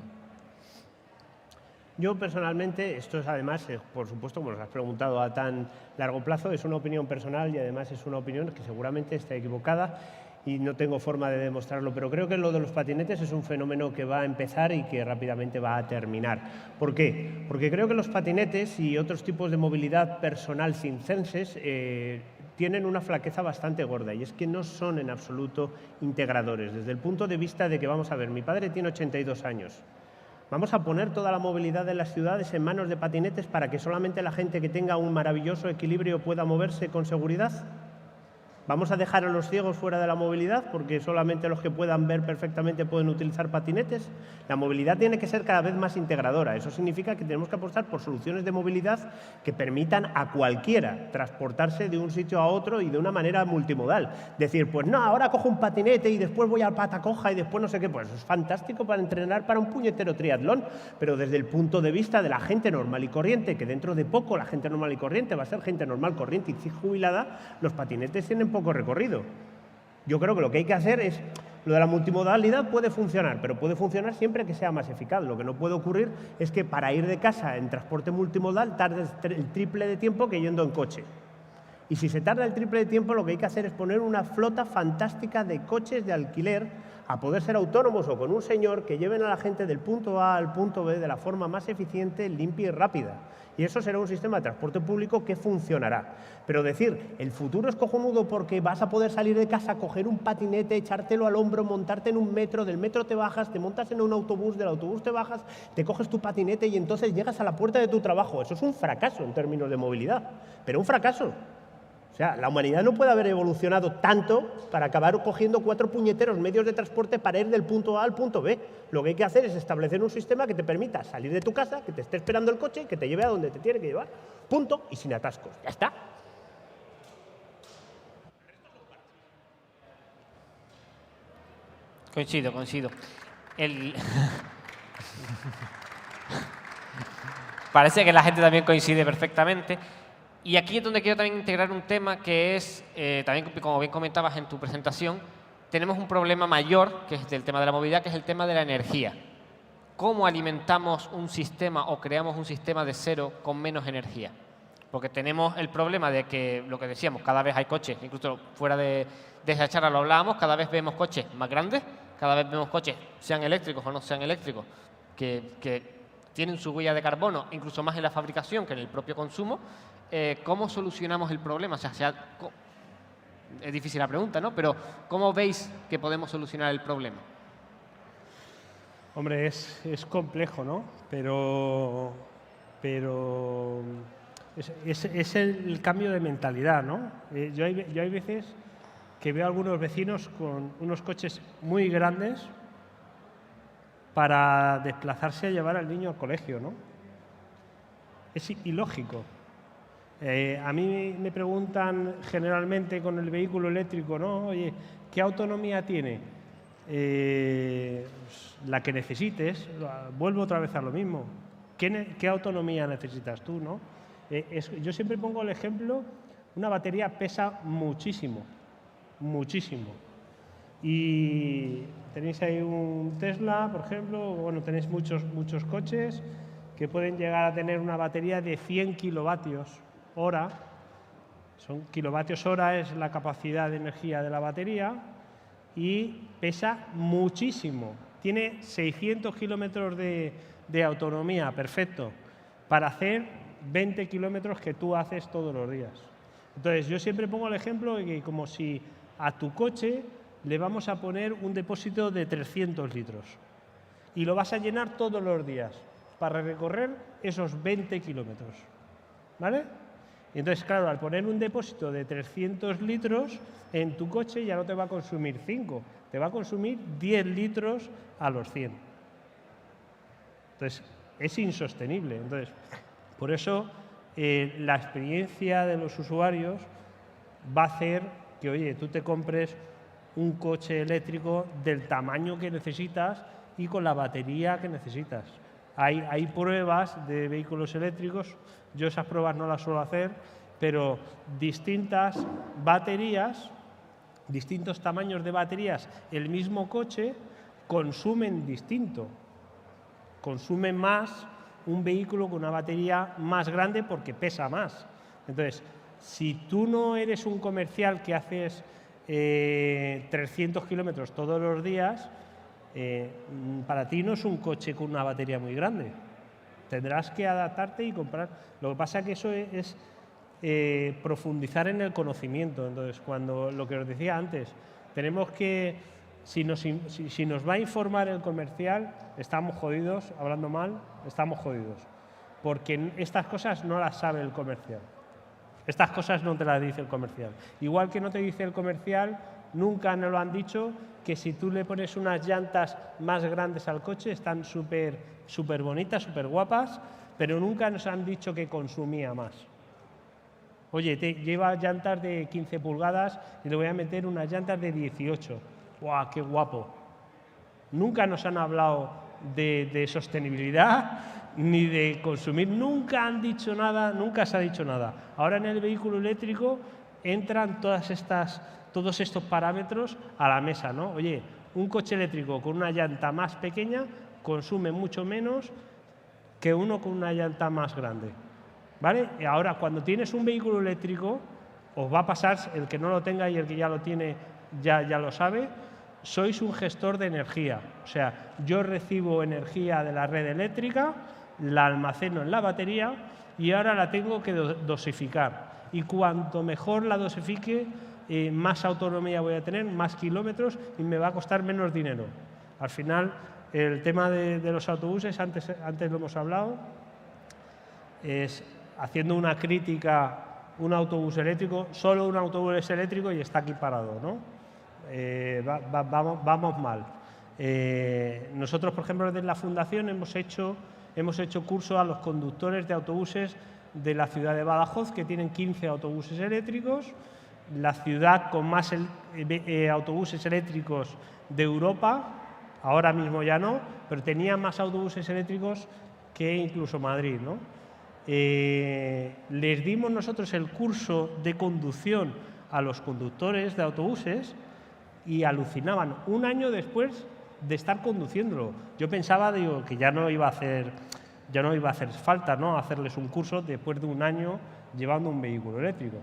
Yo personalmente, esto es además, por supuesto, como nos has preguntado a tan largo plazo, es una opinión personal y además es una opinión que seguramente está equivocada y no tengo forma de demostrarlo, pero creo que lo de los patinetes es un fenómeno que va a empezar y que rápidamente va a terminar. ¿Por qué? Porque creo que los patinetes y otros tipos de movilidad personal circenses tienen una flaqueza bastante gorda y es que no son en absoluto integradores. Desde el punto de vista de que, vamos a ver, mi padre tiene 82 años. ¿Vamos a poner toda la movilidad de las ciudades en manos de patinetes para que solamente la gente que tenga un maravilloso equilibrio pueda moverse con seguridad? ¿Vamos a dejar a los ciegos fuera de la movilidad porque solamente los que puedan ver perfectamente pueden utilizar patinetes? La movilidad tiene que ser cada vez más integradora. Eso significa que tenemos que apostar por soluciones de movilidad que permitan a cualquiera transportarse de un sitio a otro y de una manera multimodal. Decir, pues no, ahora cojo un patinete y después voy al patacoja y después no sé qué. Pues eso es fantástico para entrenar para un puñetero triatlón, pero desde el punto de vista de la gente normal y corriente, que dentro de poco la gente normal y corriente va a ser gente normal, corriente y jubilada, los patinetes tienen poco recorrido. Yo creo que lo que hay que hacer es, lo de la multimodalidad puede funcionar, pero puede funcionar siempre que sea más eficaz. Lo que no puede ocurrir es que para ir de casa en transporte multimodal tardes el triple de tiempo que yendo en coche. Y si se tarda el triple de tiempo, lo que hay que hacer es poner una flota fantástica de coches de alquiler a poder ser autónomos o con un señor que lleven a la gente del punto A al punto B de la forma más eficiente, limpia y rápida. Y eso será un sistema de transporte público que funcionará. Pero decir, el futuro es cojonudo porque vas a poder salir de casa, coger un patinete, echártelo al hombro, montarte en un metro, del metro te bajas, te montas en un autobús, del autobús te bajas, te coges tu patinete y entonces llegas a la puerta de tu trabajo. Eso es un fracaso en términos de movilidad, pero un fracaso. O sea, la humanidad no puede haber evolucionado tanto para acabar cogiendo 4 puñeteros medios de transporte para ir del punto A al punto B. Lo que hay que hacer es establecer un sistema que te permita salir de tu casa, que te esté esperando el coche, que te lleve a donde te tiene que llevar. Punto. Y sin atascos. Ya está. Coincido. Parece que la gente también coincide perfectamente. Y aquí es donde quiero también integrar un tema que es, también como bien comentabas en tu presentación, tenemos un problema mayor, que es el tema de la movilidad, que es el tema de la energía. ¿Cómo alimentamos un sistema o creamos un sistema de cero con menos energía? Porque tenemos el problema de que, lo que decíamos, cada vez hay coches, incluso fuera de esa charla lo hablábamos, cada vez vemos coches más grandes, cada vez vemos coches, sean eléctricos o no sean eléctricos, que tienen su huella de carbono, incluso más en la fabricación que en el propio consumo. ¿Cómo solucionamos el problema? O sea, es difícil la pregunta, ¿no? Pero ¿cómo veis que podemos solucionar el problema? Hombre, es complejo, ¿no? Pero es el cambio de mentalidad, ¿no? Yo hay veces que veo a algunos vecinos con unos coches muy grandes para desplazarse a llevar al niño al colegio, ¿no? Es ilógico. A mí me preguntan generalmente con el vehículo eléctrico, ¿no? Oye, ¿qué autonomía tiene? La que necesites. Vuelvo otra vez a lo mismo. ¿Qué autonomía necesitas tú, no? Yo siempre pongo el ejemplo, una batería pesa muchísimo, muchísimo. Y tenéis ahí un Tesla, por ejemplo, bueno, tenéis muchos coches que pueden llegar a tener una batería de 100 kilovatios hora. Son kilovatios hora, es la capacidad de energía de la batería y pesa muchísimo. Tiene 600 kilómetros de autonomía, perfecto, para hacer 20 kilómetros que tú haces todos los días. Entonces, yo siempre pongo el ejemplo de que como si a tu coche le vamos a poner un depósito de 300 litros y lo vas a llenar todos los días para recorrer esos 20 kilómetros, ¿vale? Y entonces, claro, al poner un depósito de 300 litros en tu coche ya no te va a consumir 5, te va a consumir 10 litros a los 100. Entonces, es insostenible. Entonces, por eso la experiencia de los usuarios va a hacer que, oye, tú te compres un coche eléctrico del tamaño que necesitas y con la batería que necesitas. Hay pruebas de vehículos eléctricos, yo esas pruebas no las suelo hacer, pero distintas baterías, distintos tamaños de baterías, el mismo coche consumen distinto. Consume más un vehículo con una batería más grande porque pesa más. Entonces, si tú no eres un comercial que haces 300 kilómetros todos los días, para ti no es un coche con una batería muy grande. Tendrás que adaptarte y comprar. Lo que pasa es que eso es profundizar en el conocimiento. Entonces, cuando lo que os decía antes, tenemos que, si nos va a informar el comercial, estamos jodidos, hablando mal, estamos jodidos. Porque estas cosas no las sabe el comercial. Estas cosas no te las dice el comercial. Igual que no te dice el comercial, nunca nos lo han dicho, que si tú le pones unas llantas más grandes al coche, están súper bonitas, súper guapas, pero nunca nos han dicho que consumía más. Oye, lleva llantas de 15 pulgadas y le voy a meter unas llantas de 18. ¡Guau, qué guapo! Nunca nos han hablado de sostenibilidad ni de consumir. Nunca han dicho nada, nunca se ha dicho nada. Ahora en el vehículo eléctrico entran todos estos parámetros a la mesa, ¿no? Oye, un coche eléctrico con una llanta más pequeña consume mucho menos que uno con una llanta más grande, ¿vale? Y ahora, cuando tienes un vehículo eléctrico, os va a pasar, el que no lo tenga y el que ya lo tiene ya lo sabe, sois un gestor de energía. O sea, yo recibo energía de la red eléctrica, la almaceno en la batería y ahora la tengo que dosificar. Y cuanto mejor la dosifique, más autonomía voy a tener, más kilómetros y me va a costar menos dinero. Al final, el tema de los autobuses, antes lo hemos hablado, es haciendo una crítica, un autobús eléctrico, solo un autobús eléctrico y está aquí parado, ¿no? Vamos mal. Nosotros, por ejemplo, desde la Fundación hemos hecho curso a los conductores de autobuses de la ciudad de Badajoz, que tienen 15 autobuses eléctricos, la ciudad con más autobuses eléctricos de Europa, ahora mismo ya no, pero tenía más autobuses eléctricos que incluso Madrid, ¿no? Les dimos nosotros el curso de conducción a los conductores de autobuses y alucinaban un año después de estar conduciéndolo. Yo pensaba, digo, que ya no iba a hacer falta, ¿no?, hacerles un curso después de un año llevando un vehículo eléctrico.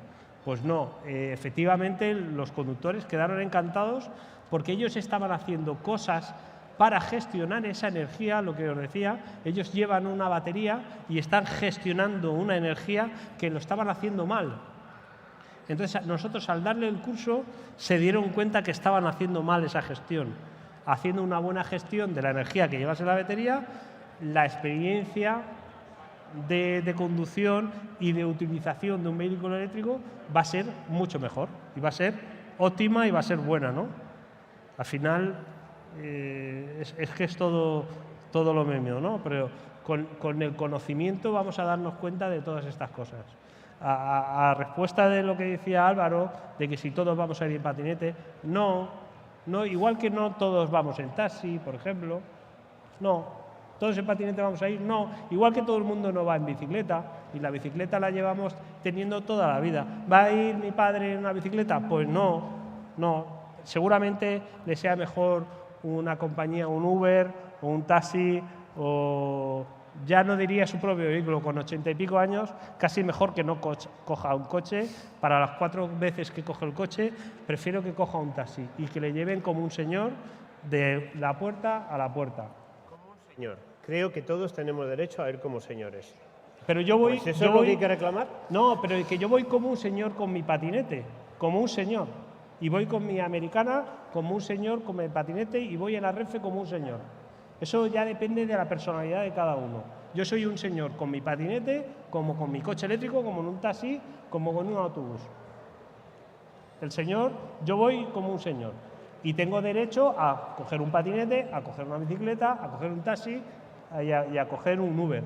Pues no, efectivamente los conductores quedaron encantados porque ellos estaban haciendo cosas para gestionar esa energía, lo que os decía, ellos llevan una batería y están gestionando una energía que lo estaban haciendo mal. Entonces, nosotros al darle el curso se dieron cuenta que estaban haciendo mal esa gestión. Haciendo una buena gestión de la energía que llevas en la batería, la experiencia de conducción y de utilización de un vehículo eléctrico va a ser mucho mejor y va a ser óptima y va a ser buena, ¿no? Al final es que es todo lo mismo, ¿no? Pero con el conocimiento vamos a darnos cuenta de todas estas cosas. A respuesta de lo que decía Álvaro, de que si todos vamos a ir en patinete, no, igual que no todos vamos en taxi, por ejemplo, no. ¿Todos en patinete vamos a ir? No. Igual que todo el mundo no va en bicicleta, y la bicicleta la llevamos teniendo toda la vida. ¿Va a ir mi padre en una bicicleta? Pues no. Seguramente le sea mejor una compañía, un Uber o un taxi, o ya no diría su propio vehículo, con 80 y pico años, casi mejor que no coja un coche. Para las 4 veces que coge el coche, prefiero que coja un taxi y que le lleven como un señor de la puerta a la puerta. Señor, creo que todos tenemos derecho a ir como señores. Pero yo voy... Pues ¿eso es lo que hay que reclamar? No, pero es que yo voy como un señor con mi patinete, como un señor. Y voy con mi americana como un señor con mi patinete y voy en la Renfe como un señor. Eso ya depende de la personalidad de cada uno. Yo soy un señor con mi patinete, como con mi coche eléctrico, como en un taxi, como con un autobús. El señor, yo voy como un señor. Y tengo derecho a coger un patinete, a coger una bicicleta, a coger un taxi y a coger un Uber.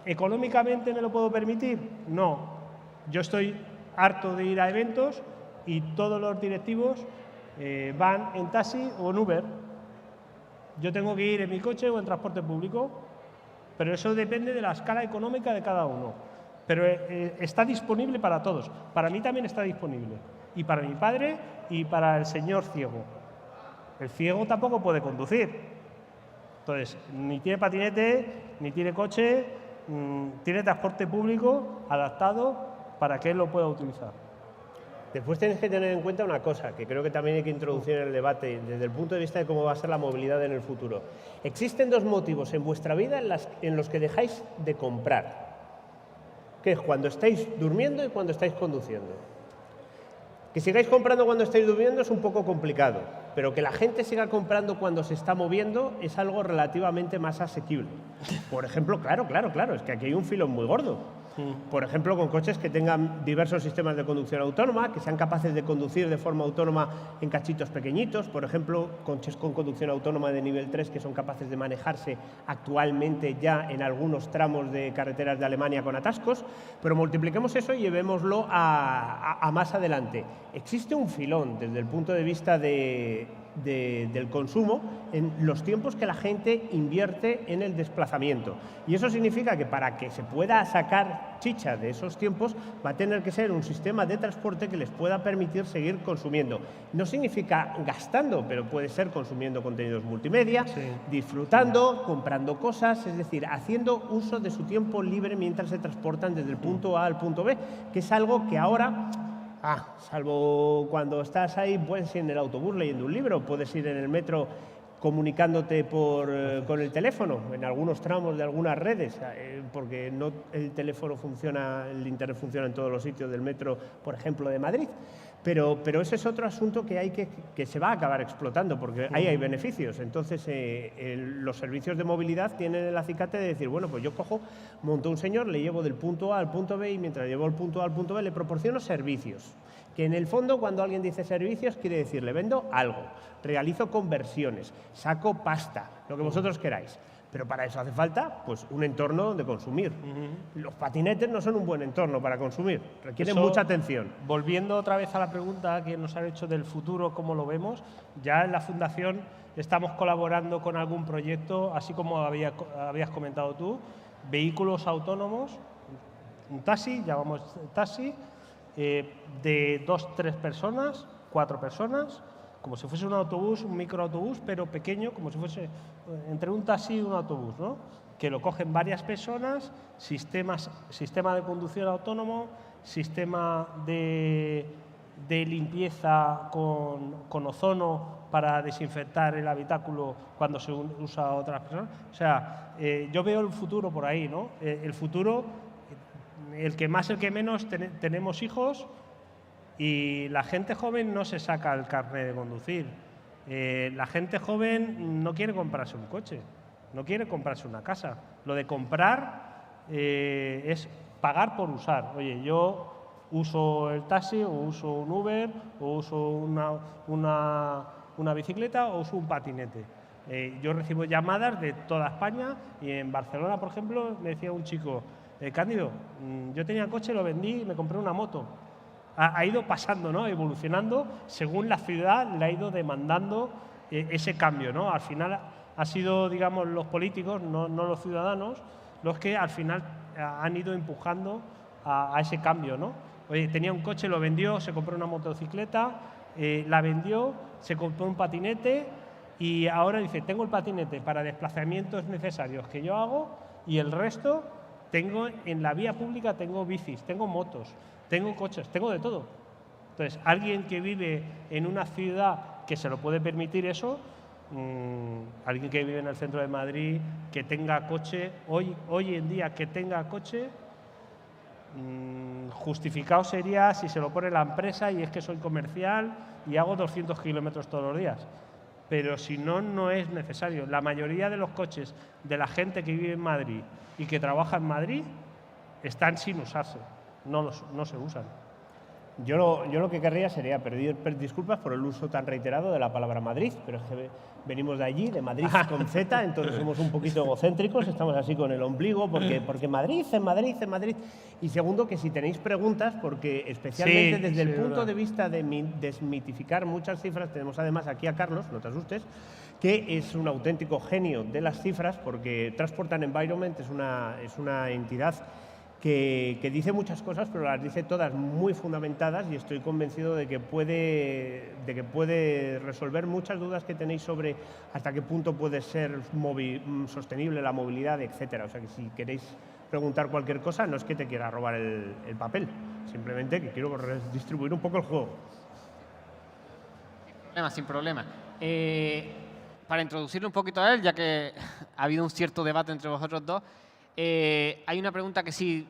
¿Económicamente me lo puedo permitir? No. Yo estoy harto de ir a eventos y todos los directivos van en taxi o en Uber. Yo tengo que ir en mi coche o en transporte público, pero eso depende de la escala económica de cada uno. Pero está disponible para todos. Para mí también está disponible. Y para mi padre y para el señor ciego. El ciego tampoco puede conducir. Entonces, ni tiene patinete, ni tiene coche, tiene transporte público adaptado para que él lo pueda utilizar. Después tenéis que tener en cuenta una cosa, que creo que también hay que introducir en el debate desde el punto de vista de cómo va a ser la movilidad en el futuro. Existen 2 motivos en vuestra vida en los que dejáis de comprar, que es cuando estáis durmiendo y cuando estáis conduciendo. Que sigáis comprando cuando estáis durmiendo es un poco complicado, pero que la gente siga comprando cuando se está moviendo es algo relativamente más asequible. Por ejemplo, claro, es que aquí hay un filón muy gordo. Por ejemplo, con coches que tengan diversos sistemas de conducción autónoma, que sean capaces de conducir de forma autónoma en cachitos pequeñitos. Por ejemplo, coches con conducción autónoma de nivel 3 que son capaces de manejarse actualmente ya en algunos tramos de carreteras de Alemania con atascos. Pero multipliquemos eso y llevémoslo a más adelante. Existe un filón desde el punto de vista de del consumo en los tiempos que la gente invierte en el desplazamiento. Y eso significa que para que se pueda sacar chicha de esos tiempos va a tener que ser un sistema de transporte que les pueda permitir seguir consumiendo. No significa gastando, pero puede ser consumiendo contenidos multimedia, disfrutando, comprando cosas, es decir, haciendo uso de su tiempo libre mientras se transportan desde el punto A al punto B, que es algo que ahora... salvo cuando estás ahí, puedes ir en el autobús leyendo un libro, puedes ir en el metro comunicándote con el teléfono, en algunos tramos de algunas redes, porque no el teléfono funciona, el internet funciona en todos los sitios del metro, por ejemplo, de Madrid. Pero ese es otro asunto que se va a acabar explotando, porque ahí hay beneficios. Entonces, los servicios de movilidad tienen el acicate de decir, bueno, pues yo cojo, monto un señor, le llevo del punto A al punto B y mientras llevo el punto A al punto B le proporciono servicios. Que en el fondo, cuando alguien dice servicios, quiere decir, le vendo algo, realizo conversiones, saco pasta, lo que vosotros queráis. Pero para eso hace falta pues, un entorno donde consumir. Los patinetes no son un buen entorno para consumir, requieren mucha atención. Volviendo otra vez a la pregunta que nos ha hecho del futuro, ¿cómo lo vemos? Ya en la Fundación estamos colaborando con algún proyecto, así como habías comentado tú, vehículos autónomos, un taxi, llamamos taxi, de 2-3 personas, 4 personas, como si fuese un autobús, un microautobús, pero pequeño, como si fuese entre un taxi y un autobús, ¿no? Que lo cogen varias personas, sistema de conducción autónomo, sistema de limpieza con ozono para desinfectar el habitáculo cuando se usa a otras personas. O sea, yo veo el futuro por ahí, ¿no? El futuro, el que más, el que menos, tenemos hijos. Y la gente joven no se saca el carnet de conducir. La gente joven no quiere comprarse un coche, no quiere comprarse una casa. Lo de comprar es pagar por usar. Oye, yo uso el taxi, o uso un Uber, o uso una bicicleta, o uso un patinete. Yo recibo llamadas de toda España y en Barcelona, por ejemplo, me decía un chico, Cándido, yo tenía coche, lo vendí y me compré una moto. Ha ido pasando, ¿no? Evolucionando según la ciudad le ha ido demandando ese cambio, ¿no? Al final ha sido, digamos, los políticos, no los ciudadanos, los que al final han ido empujando a ese cambio, ¿no? Oye, tenía un coche, lo vendió, se compró una motocicleta, la vendió, se compró un patinete y ahora dice, tengo el patinete para desplazamientos necesarios que yo hago y el resto tengo en la vía pública, tengo bicis, tengo motos, tengo coches, tengo de todo. Entonces, alguien que vive en una ciudad que se lo puede permitir eso, alguien que vive en el centro de Madrid, que tenga coche, hoy en día que tenga coche, justificado sería si se lo pone la empresa y es que soy comercial y hago 200 kilómetros todos los días. Pero si no, no es necesario. La mayoría de los coches de la gente que vive en Madrid y que trabaja en Madrid están sin usarse. No se usan. Yo lo que querría sería pedir disculpas por el uso tan reiterado de la palabra Madrid, pero es que venimos de allí, de Madrid con Z, entonces somos un poquito egocéntricos, estamos así con el ombligo, porque Madrid, en Madrid, en Madrid. Y segundo, que si tenéis preguntas, porque especialmente desde el punto de vista de desmitificar muchas cifras, tenemos además aquí a Carlos, no te asustes, que es un auténtico genio de las cifras, porque Transport and Environment es una entidad que dice muchas cosas, pero las dice todas muy fundamentadas y estoy convencido de que puede resolver muchas dudas que tenéis sobre hasta qué punto puede ser sostenible la movilidad, etcétera. O sea que si queréis preguntar cualquier cosa, no es que te quiera robar el papel, simplemente que quiero redistribuir un poco el juego. Sin problema. Para introducirle un poquito a él, ya que ha habido un cierto debate entre vosotros dos, hay una pregunta que sí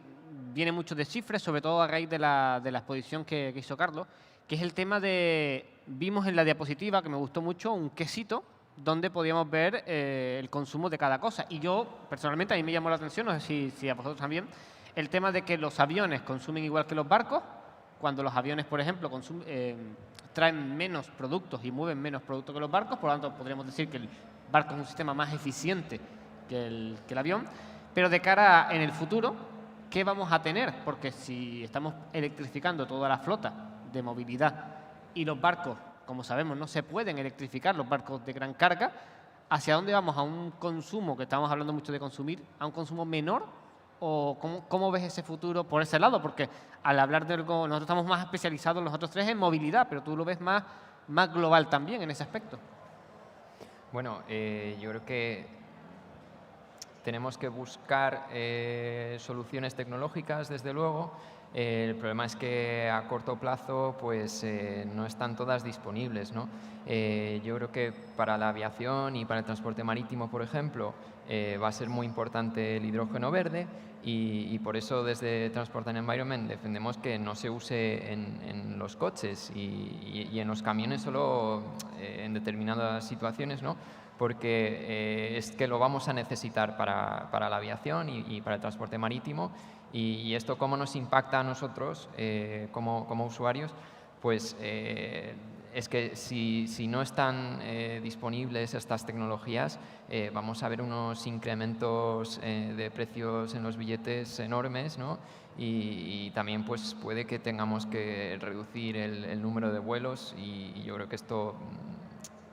viene mucho de cifras, sobre todo a raíz de la exposición que hizo Carlos, que es el tema de, vimos en la diapositiva, que me gustó mucho, un quesito donde podíamos ver el consumo de cada cosa. Y yo, personalmente, a mí me llamó la atención, no sé si a vosotros también, el tema de que los aviones consumen igual que los barcos, cuando los aviones, por ejemplo, traen menos productos y mueven menos productos que los barcos, por lo tanto, podríamos decir que el barco es un sistema más eficiente que el avión. Pero de cara en el futuro, ¿qué vamos a tener? Porque si estamos electrificando toda la flota de movilidad y los barcos como sabemos, no se pueden electrificar los barcos de gran carga, ¿hacia dónde vamos? ¿A un consumo, que estamos hablando mucho de consumir, a un consumo menor? ¿O cómo ves ese futuro por ese lado? Porque al hablar de algo, nosotros estamos más especializados nosotros tres en movilidad, pero tú lo ves más global también en ese aspecto. Bueno, yo creo que tenemos que buscar soluciones tecnológicas, desde luego. El problema es que a corto plazo pues, no están todas disponibles, ¿no? Yo creo que para la aviación y para el transporte marítimo, por ejemplo, va a ser muy importante el hidrógeno verde y por eso desde Transport and Environment defendemos que no se use en los coches y en los camiones solo en determinadas situaciones, ¿no? Porque es que lo vamos a necesitar para la aviación y para el transporte marítimo. Y esto cómo nos impacta a nosotros como usuarios, pues es que si no están disponibles estas tecnologías, vamos a ver unos incrementos de precios en los billetes enormes, ¿no? Y también pues, puede que tengamos que reducir el número de vuelos y yo creo que esto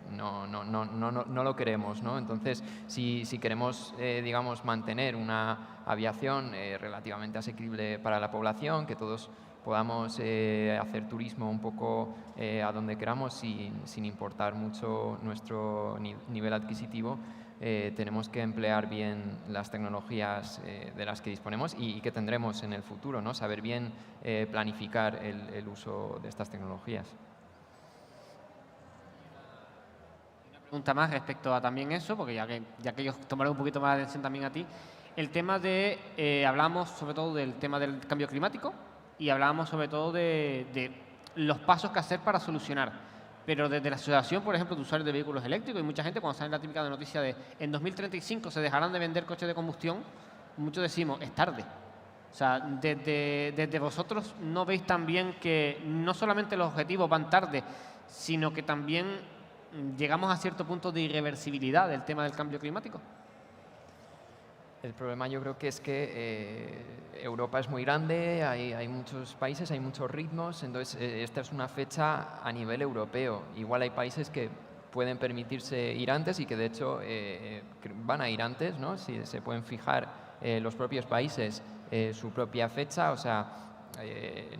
no lo queremos, ¿no? Entonces, si queremos, digamos, mantener una aviación relativamente asequible para la población, que todos podamos hacer turismo un poco a donde queramos sin importar mucho nuestro nivel adquisitivo, tenemos que emplear bien las tecnologías de las que disponemos y que tendremos en el futuro, ¿no? Saber bien planificar el uso de estas tecnologías. Pregunta más respecto a también eso, porque ya que ellos tomaron un poquito más de atención también a ti. El tema de, hablamos sobre todo del tema del cambio climático y hablábamos sobre todo de los pasos que hacer para solucionar. Pero desde la asociación, por ejemplo, de usuarios de vehículos eléctricos, y mucha gente cuando sale la típica noticia de en 2035 se dejarán de vender coches de combustión, muchos decimos, es tarde. O sea, desde vosotros no veis también que no solamente los objetivos van tarde, sino que también llegamos a cierto punto de irreversibilidad del tema del cambio climático. El problema yo creo que es que Europa es muy grande, hay muchos países, hay muchos ritmos, entonces esta es una fecha a nivel europeo. Igual hay países que pueden permitirse ir antes y que de hecho van a ir antes, ¿no? Si se pueden fijar los propios países su propia fecha, o sea,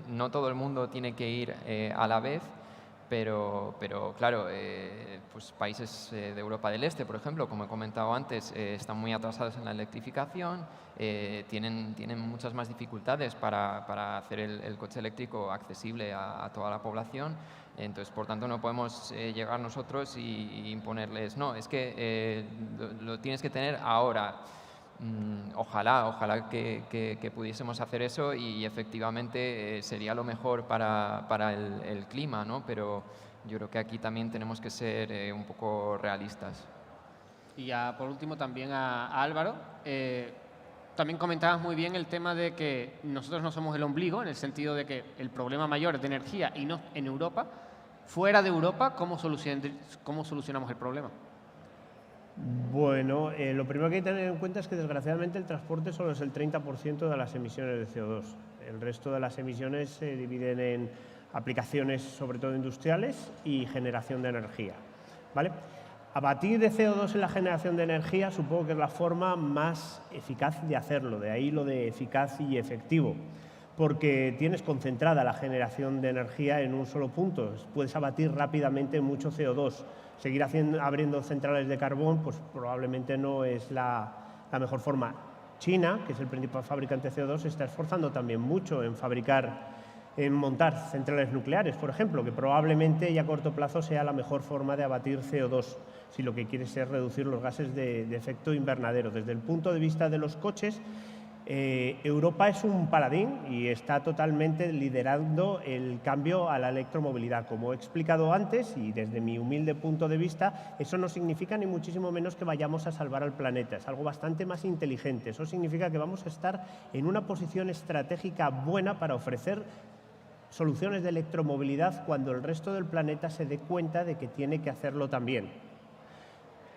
no todo el mundo tiene que ir a la vez. Pero claro, pues países de Europa del Este, por ejemplo, como he comentado antes, están muy atrasados en la electrificación, tienen muchas más dificultades para hacer el coche eléctrico accesible a toda la población. Entonces, por tanto, no podemos llegar nosotros y imponerles, no, es que lo tienes que tener ahora. Ojalá que pudiésemos hacer eso y efectivamente sería lo mejor para el clima, ¿no? Pero yo creo que aquí también tenemos que ser un poco realistas. Y ya por último también a Álvaro, también comentabas muy bien el tema de que nosotros no somos el ombligo, en el sentido de que el problema mayor es de energía y no en Europa. Fuera de Europa, ¿cómo solucionamos el problema? Bueno, lo primero que hay que tener en cuenta es que desgraciadamente el transporte solo es el 30% de las emisiones de CO2. El resto de las emisiones se dividen en aplicaciones sobre todo industriales y generación de energía, ¿vale? Abatir de CO2 en la generación de energía supongo que es la forma más eficaz de hacerlo, de ahí lo de eficaz y efectivo, porque tienes concentrada la generación de energía en un solo punto, puedes abatir rápidamente mucho CO2. Seguir abriendo centrales de carbón pues probablemente no es la mejor forma. China, que es el principal fabricante de CO2, se está esforzando también mucho en montar centrales nucleares, por ejemplo, que probablemente y a corto plazo sea la mejor forma de abatir CO2, si lo que quieres es reducir los gases de efecto invernadero. Desde el punto de vista de los coches, Europa es un paladín y está totalmente liderando el cambio a la electromovilidad. Como he explicado antes, y desde mi humilde punto de vista, eso no significa ni muchísimo menos que vayamos a salvar al planeta. Es algo bastante más inteligente. Eso significa que vamos a estar en una posición estratégica buena para ofrecer soluciones de electromovilidad cuando el resto del planeta se dé cuenta de que tiene que hacerlo también.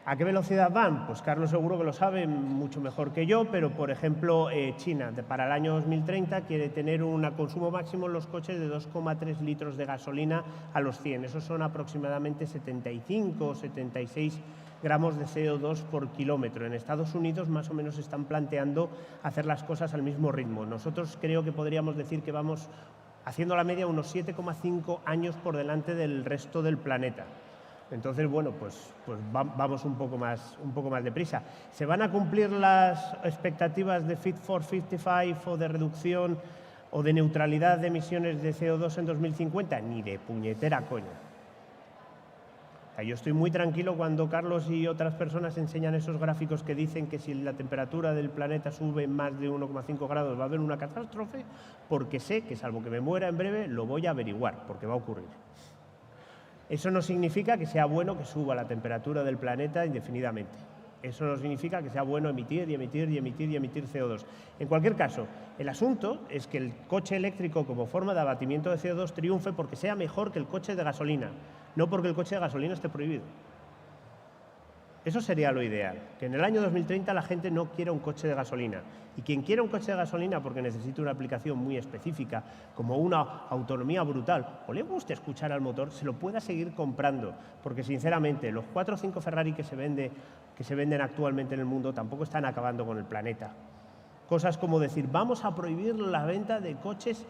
¿A qué velocidad van? Pues Carlos seguro que lo sabe mucho mejor que yo, pero por ejemplo China para el año 2030 quiere tener un consumo máximo en los coches de 2,3 litros de gasolina a los 100. Esos son aproximadamente 75 o 76 gramos de CO2 por kilómetro. En Estados Unidos más o menos están planteando hacer las cosas al mismo ritmo. Nosotros creo que podríamos decir que vamos haciendo la media unos 7,5 años por delante del resto del planeta. Entonces, bueno, pues vamos un poco más deprisa. ¿Se van a cumplir las expectativas de Fit for 55 o de reducción o de neutralidad de emisiones de CO2 en 2050? Ni de puñetera coña. O sea, yo estoy muy tranquilo cuando Carlos y otras personas enseñan esos gráficos que dicen que si la temperatura del planeta sube más de 1,5 grados va a haber una catástrofe, porque sé que, salvo que me muera en breve, lo voy a averiguar, porque va a ocurrir. Eso no significa que sea bueno que suba la temperatura del planeta indefinidamente. Eso no significa que sea bueno emitir y emitir y emitir y emitir CO2. En cualquier caso, el asunto es que el coche eléctrico como forma de abatimiento de CO2 triunfe porque sea mejor que el coche de gasolina, no porque el coche de gasolina esté prohibido. Eso sería lo ideal, que en el año 2030 la gente no quiera un coche de gasolina. Y quien quiera un coche de gasolina porque necesita una aplicación muy específica, como una autonomía brutal, o le guste escuchar al motor, se lo pueda seguir comprando. Porque sinceramente, los 4 o 5 Ferrari que se venden actualmente en el mundo tampoco están acabando con el planeta. Cosas como decir, vamos a prohibir la venta de coches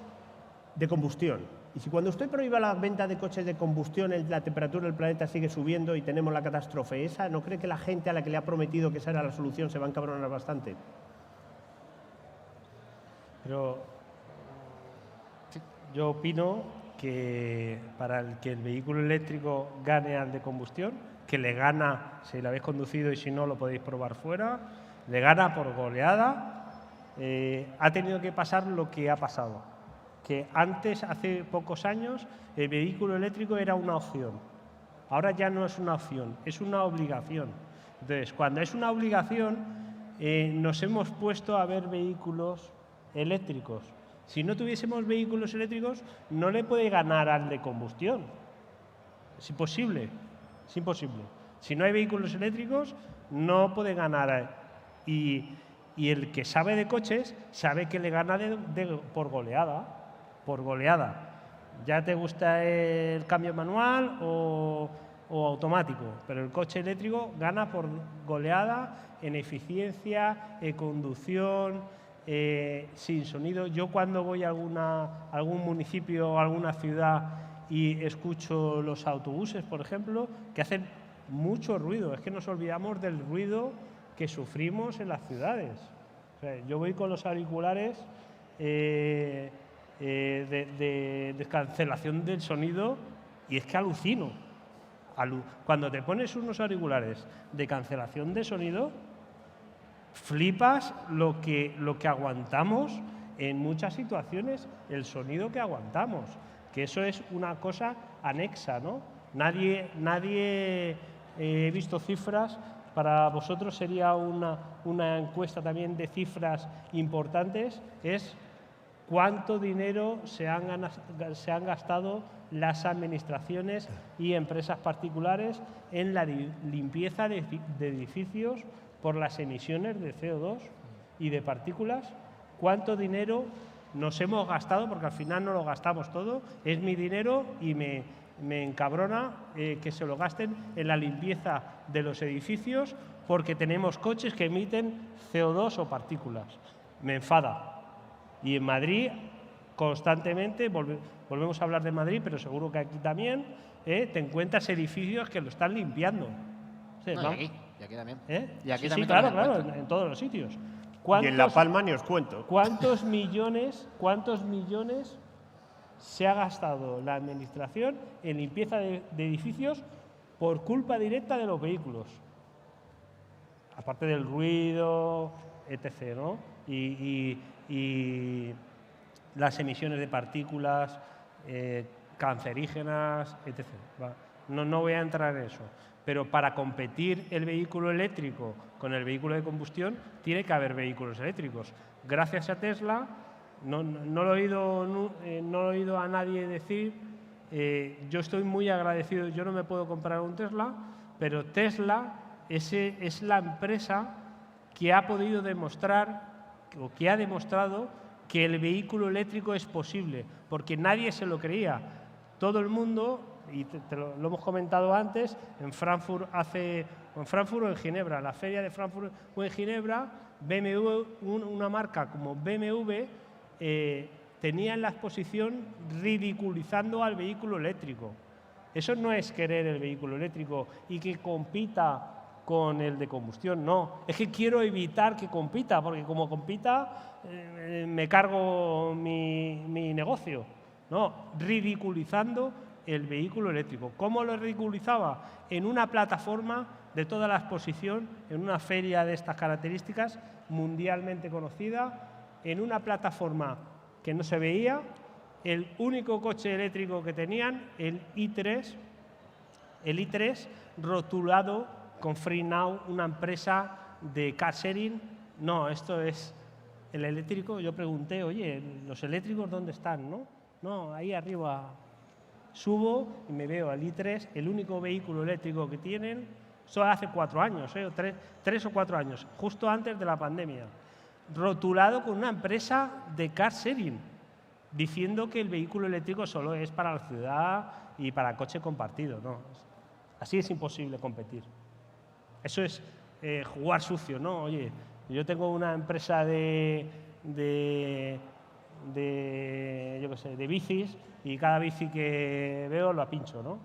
de combustión. Y si cuando usted prohíba la venta de coches de combustión, la temperatura del planeta sigue subiendo y tenemos la catástrofe esa, ¿no cree que la gente a la que le ha prometido que esa era la solución se va a encabronar bastante? Pero yo opino que para que el vehículo eléctrico gane al de combustión, que le gana, si lo habéis conducido y si no lo podéis probar fuera, le gana por goleada, ha tenido que pasar lo que ha pasado. Que antes, hace pocos años, el vehículo eléctrico era una opción. Ahora ya no es una opción, es una obligación. Entonces, cuando es una obligación, nos hemos puesto a ver vehículos eléctricos. Si no tuviésemos vehículos eléctricos, no le puede ganar al de combustión. Es imposible, es imposible. Si no hay vehículos eléctricos, no puede ganar. Y el que sabe de coches, sabe que le gana por goleada. Por goleada. Ya te gusta el cambio manual o automático, pero el coche eléctrico gana por goleada en eficiencia, en conducción, sin sonido. Yo cuando voy a algún municipio o alguna ciudad y escucho los autobuses, por ejemplo, que hacen mucho ruido. Es que nos olvidamos del ruido que sufrimos en las ciudades. O sea, yo voy con los auriculares de cancelación del sonido y es que alucino. Cuando te pones unos auriculares de cancelación de sonido, flipas lo que aguantamos en muchas situaciones, el sonido que aguantamos, que eso es una cosa anexa, ¿no? Nadie he visto cifras, para vosotros sería una encuesta también de cifras importantes, es cuánto dinero se han gastado las administraciones y empresas particulares en la limpieza de edificios por las emisiones de CO2 y de partículas. ¿Cuánto dinero nos hemos gastado? Porque al final no lo gastamos todo, es mi dinero y me encabrona que se lo gasten en la limpieza de los edificios porque tenemos coches que emiten CO2 o partículas. Me enfada. Y en Madrid, constantemente, volvemos a hablar de Madrid, pero seguro que aquí también, te encuentras edificios que lo están limpiando. Sí, no, y aquí también. Y aquí sí, también claro, en todos los sitios. Y en La Palma ni os cuento. ¿Cuántos millones se ha gastado la administración en limpieza de edificios por culpa directa de los vehículos? Aparte del ruido, etc., ¿no? Y las emisiones de partículas cancerígenas, etc. No voy a entrar en eso. Pero para competir el vehículo eléctrico con el vehículo de combustión, tiene que haber vehículos eléctricos. Gracias a Tesla, no lo he oído a nadie decir, yo estoy muy agradecido, yo no me puedo comprar un Tesla, pero Tesla es la empresa que ha podido demostrar o que ha demostrado que el vehículo eléctrico es posible, porque nadie se lo creía. Todo el mundo, y lo hemos comentado antes, en Frankfurt o en Ginebra, la feria de Frankfurt o en Ginebra, BMW, una marca como BMW, tenía en la exposición ridiculizando al vehículo eléctrico. Eso no es querer el vehículo eléctrico y que compita con el de combustión, no. Es que quiero evitar que compita, porque como compita me cargo mi negocio. No, ridiculizando el vehículo eléctrico. ¿Cómo lo ridiculizaba? En una plataforma de toda la exposición, en una feria de estas características, mundialmente conocida, en una plataforma que no se veía, el único coche eléctrico que tenían, el i3 rotulado con FreeNow, una empresa de car sharing. No, esto es el eléctrico. Yo pregunté, oye, ¿los eléctricos dónde están? No, ahí arriba. Subo y me veo al i3, el único vehículo eléctrico que tienen, eso hace 4 años, 3 o 4 años, justo antes de la pandemia, rotulado con una empresa de car sharing, diciendo que el vehículo eléctrico solo es para la ciudad y para coche compartido. No, así es imposible competir. Eso es jugar sucio, ¿no? Oye, yo tengo una empresa de bicis y cada bici que veo la pincho, ¿no?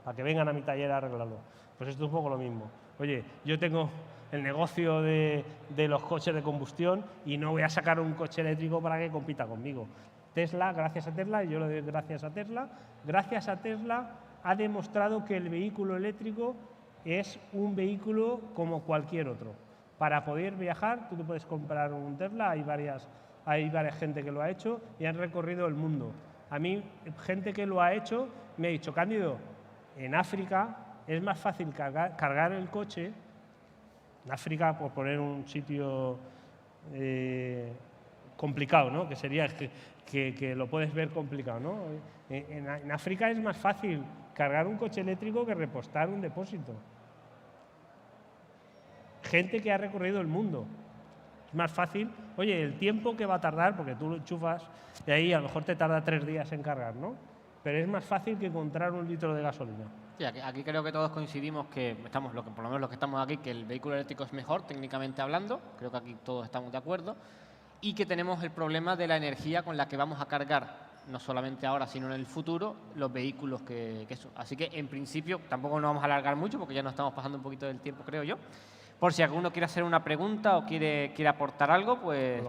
Para que vengan a mi taller a arreglarlo. Pues esto es un poco lo mismo. Oye, yo tengo el negocio de los coches de combustión y no voy a sacar un coche eléctrico para que compita conmigo. Tesla, gracias a Tesla, y yo le doy gracias a Tesla, ha demostrado que el vehículo eléctrico es un vehículo como cualquier otro. Para poder viajar, tú te puedes comprar un Tesla, hay varias gente que lo ha hecho y han recorrido el mundo. A mí, gente que lo ha hecho, me ha dicho, Cándido, en África es más fácil cargar el coche, en África, por poner un sitio complicado, ¿no? Que sería que lo puedes ver complicado, ¿no? En África es más fácil cargar un coche eléctrico que repostar un depósito. Gente que ha recorrido el mundo. Es más fácil, oye, el tiempo que va a tardar, porque tú lo enchufas y ahí a lo mejor te tarda 3 días en cargar, ¿no? Pero es más fácil que encontrar un litro de gasolina. Sí, aquí creo que todos coincidimos que estamos, por lo menos los que estamos aquí, que el vehículo eléctrico es mejor técnicamente hablando. Creo que aquí todos estamos de acuerdo. Y que tenemos el problema de la energía con la que vamos a cargar, no solamente ahora, sino en el futuro, los vehículos que son. Así que, en principio, tampoco nos vamos a alargar mucho porque ya nos estamos pasando un poquito del tiempo, creo yo. Por si alguno quiere hacer una pregunta o quiere aportar algo, pues.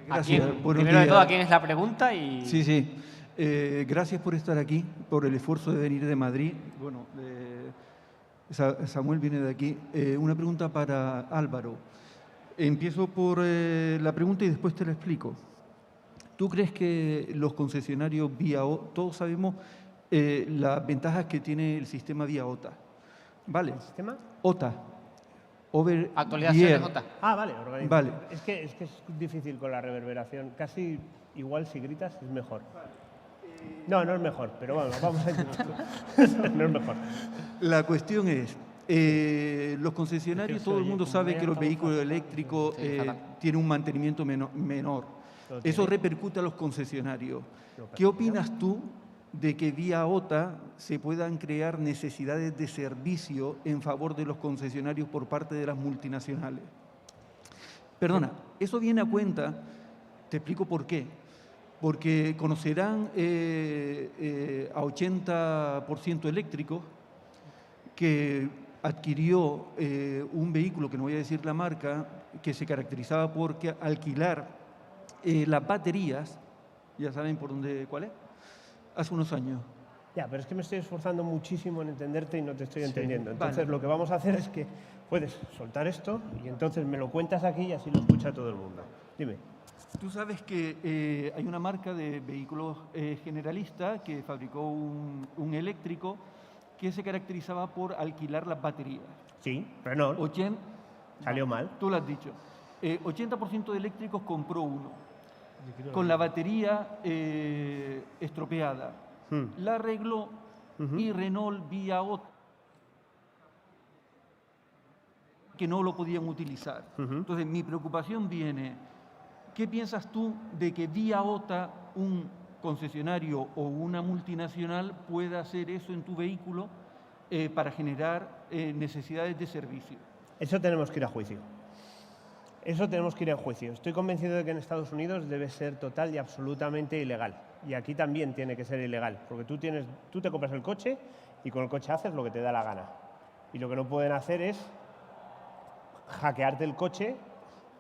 Gracias. Primero de todo, ¿a quién es la pregunta? Sí. Gracias por estar aquí, por el esfuerzo de venir de Madrid. Bueno, Samuel viene de aquí. Una pregunta para Álvaro. Empiezo por la pregunta y después te la explico. ¿Tú crees que los concesionarios vía OTA, todos sabemos las ventajas que tiene el sistema vía OTA? ¿Vale? ¿El sistema? OTA. Actualizaciones OTA. Ah, vale. Vale. Es que es difícil con la reverberación. Casi igual si gritas es mejor. No es mejor, pero bueno, vamos a intentarlo. No es mejor. La cuestión es, los concesionarios, todo el mundo sabe que los vehículos eléctricos tienen un mantenimiento menor. Eso repercute a los concesionarios. ¿Qué opinas tú de que vía OTA se puedan crear necesidades de servicio en favor de los concesionarios por parte de las multinacionales? Perdona, eso viene a cuenta, te explico por qué. Porque conocerán a 80% eléctricos que adquirió un vehículo, que no voy a decir la marca, que se caracterizaba por alquilar las baterías, ya saben por dónde, cuál es, hace unos años. Ya, pero es que me estoy esforzando muchísimo en entenderte y no te estoy entendiendo. Vale. Entonces, lo que vamos a hacer es que puedes soltar esto y entonces me lo cuentas aquí y así lo escucha todo el mundo. Dime. Tú sabes que hay una marca de vehículos generalista que fabricó un eléctrico que se caracterizaba por alquilar las baterías. Sí, Renault. Salió mal. Tú lo has dicho. 80% de eléctricos compró uno. con la batería estropeada. La arregló y Renault vía OTA, que no lo podían utilizar. Entonces, mi preocupación viene, ¿qué piensas tú de que vía OTA un concesionario o una multinacional pueda hacer eso en tu vehículo para generar necesidades de servicio? Eso tenemos que ir a juicio. Eso tenemos que ir a juicio. Estoy convencido de que en Estados Unidos debe ser total y absolutamente ilegal. Y aquí también tiene que ser ilegal, porque tú te compras el coche y con el coche haces lo que te da la gana. Y lo que no pueden hacer es hackearte el coche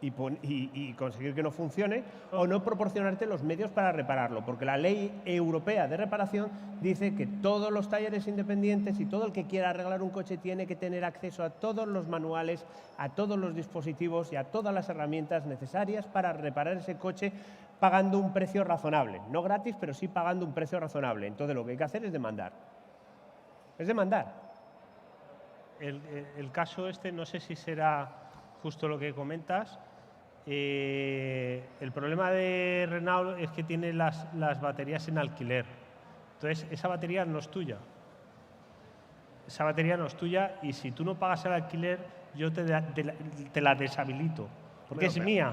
y conseguir que no funcione o no proporcionarte los medios para repararlo, porque la ley europea de reparación dice que todos los talleres independientes y todo el que quiera arreglar un coche tiene que tener acceso a todos los manuales, a todos los dispositivos y a todas las herramientas necesarias para reparar ese coche pagando un precio razonable. No gratis, pero sí pagando un precio razonable. Entonces lo que hay que hacer es demandar. Es demandar. El caso este, no sé si será justo lo que comentas. El problema de Renault es que tiene las baterías en alquiler. Entonces, esa batería no es tuya. Esa batería no es tuya y si tú no pagas el alquiler, yo te la deshabilito. Porque es mía.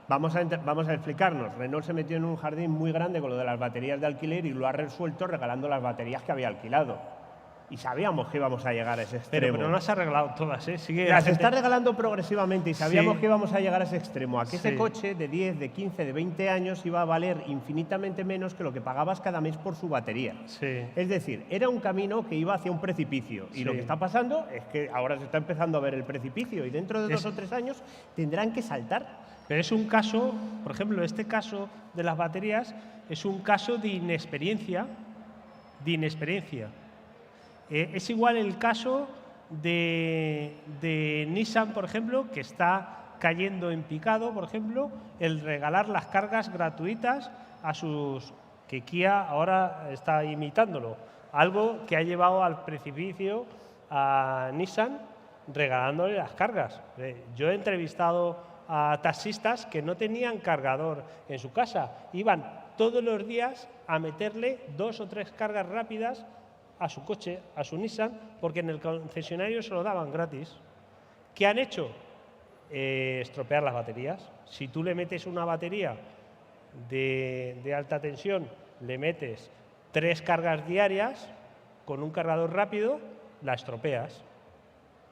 Vamos a explicarnos. Renault se metió en un jardín muy grande con lo de las baterías de alquiler y lo ha resuelto regalando las baterías que había alquilado. Y sabíamos que íbamos a llegar a ese extremo. Pero no las ha regalado todas, ¿eh? Las está regalando progresivamente y sabíamos que íbamos a llegar a ese extremo. A que ese coche de 10, de 15, de 20 años iba a valer infinitamente menos que lo que pagabas cada mes por su batería. Es decir, era un camino que iba hacia un precipicio. Y lo que está pasando es que ahora se está empezando a ver el precipicio y dentro de 2 o 3 años tendrán que saltar. Pero es un caso, por ejemplo, este caso de las baterías es un caso de inexperiencia. Es igual el caso de Nissan, por ejemplo, que está cayendo en picado, por ejemplo, el regalar las cargas gratuitas a sus... que Kia ahora está imitándolo. Algo que ha llevado al precipicio a Nissan regalándole las cargas. Yo he entrevistado a taxistas que no tenían cargador en su casa. Iban todos los días a meterle 2 o 3 cargas rápidas a su coche, a su Nissan, porque en el concesionario se lo daban gratis. ¿Qué han hecho? Estropear las baterías. Si tú le metes una batería de alta tensión, le metes 3 cargas diarias con un cargador rápido, la estropeas.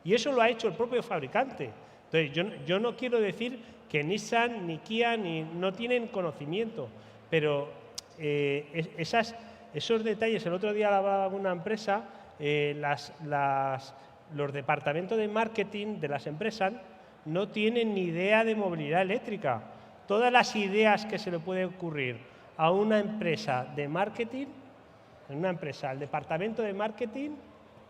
Y eso lo ha hecho el propio fabricante. Entonces, yo no quiero decir que Nissan, ni Kia, no tienen conocimiento, pero esos detalles, el otro día hablaba con una empresa, los departamentos de marketing de las empresas no tienen ni idea de movilidad eléctrica. Todas las ideas que se le puede ocurrir a una empresa de marketing, el departamento de marketing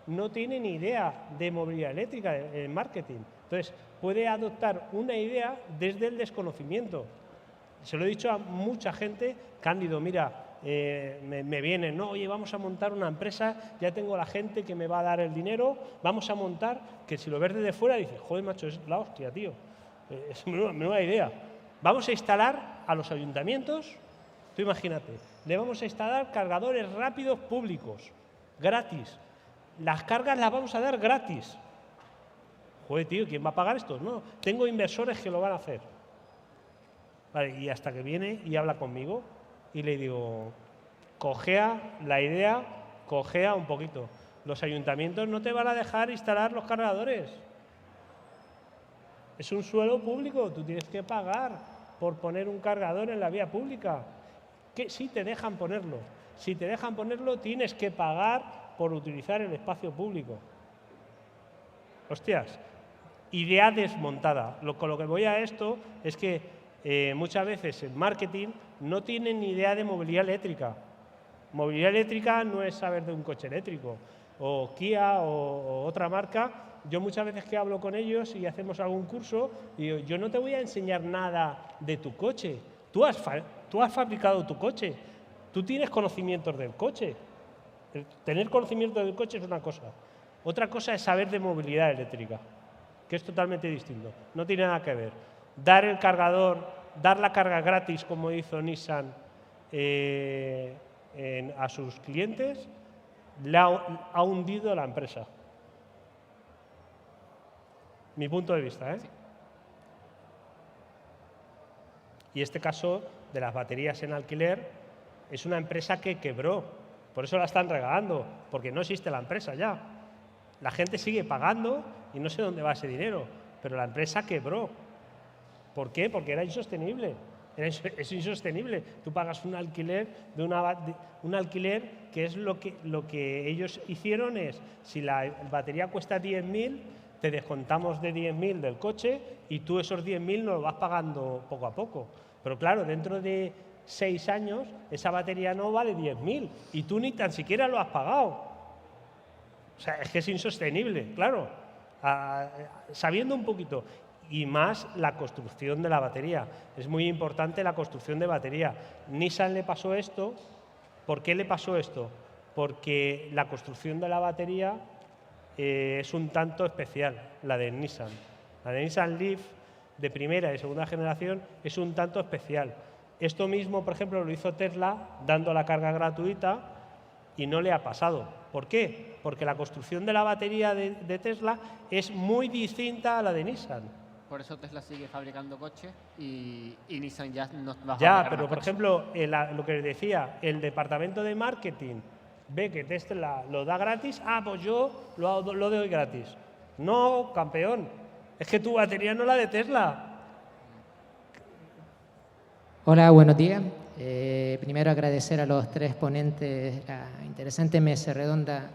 no tiene ni idea de movilidad eléctrica en marketing. Entonces, puede adoptar una idea desde el desconocimiento. Se lo he dicho a mucha gente, Cándido, mira, me vienen, no, oye, vamos a montar una empresa, ya tengo la gente que me va a dar el dinero, vamos a montar, que si lo ves desde fuera, dices, joder, macho, es la hostia, tío, es nueva idea. Vamos a instalar a los ayuntamientos, tú imagínate, le vamos a instalar cargadores rápidos públicos, gratis. Las cargas las vamos a dar gratis. Joder, tío, ¿quién va a pagar esto? No, tengo inversores que lo van a hacer. Vale, y hasta que viene y habla conmigo y le digo, cojea la idea, cojea un poquito. Los ayuntamientos no te van a dejar instalar los cargadores. Es un suelo público, tú tienes que pagar por poner un cargador en la vía pública. Que sí te dejan ponerlo. Si te dejan ponerlo, tienes que pagar por utilizar el espacio público. Hostias, idea desmontada. Con lo que voy a esto es que muchas veces en marketing no tienen ni idea de movilidad eléctrica. Movilidad eléctrica no es saber de un coche eléctrico. O Kia o otra marca, yo muchas veces que hablo con ellos y hacemos algún curso, digo, yo no te voy a enseñar nada de tu coche. Tú has fabricado tu coche. Tú tienes conocimientos del coche. Tener conocimiento del coche es una cosa. Otra cosa es saber de movilidad eléctrica, que es totalmente distinto. No tiene nada que ver. Dar el cargador dar la carga gratis como hizo Nissan a sus clientes, le ha hundido la empresa. Mi punto de vista, ¿eh? Sí. Y este caso de las baterías en alquiler es una empresa que quebró. Por eso la están regalando, porque no existe la empresa ya. La gente sigue pagando y no sé dónde va ese dinero, pero la empresa quebró. ¿Por qué? Porque era insostenible. Es insostenible. Tú pagas un alquiler un alquiler que es lo que ellos hicieron es, si la batería cuesta 10.000, te descontamos de 10.000 del coche y tú esos 10.000 nos lo vas pagando poco a poco. Pero claro, dentro de 6 años esa batería no vale 10.000 y tú ni tan siquiera lo has pagado. O sea, es que es insostenible, claro. Sabiendo un poquito. Y más la construcción de la batería. Es muy importante la construcción de batería. Nissan le pasó esto. ¿Por qué le pasó esto? Porque la construcción de la batería es un tanto especial, la de Nissan. La de Nissan Leaf, de primera y segunda generación, es un tanto especial. Esto mismo, por ejemplo, lo hizo Tesla dando la carga gratuita y no le ha pasado. ¿Por qué? Porque la construcción de la batería de Tesla es muy distinta a la de Nissan. Por eso Tesla sigue fabricando coches y Nissan ya no va a fabricar. Ya, pero por ejemplo, lo que les decía, el departamento de marketing ve que Tesla lo da gratis, pues yo lo doy gratis. No, campeón, es que tu batería no es la de Tesla. Hola, buenos días. Primero agradecer a los 3 ponentes la interesante mesa redonda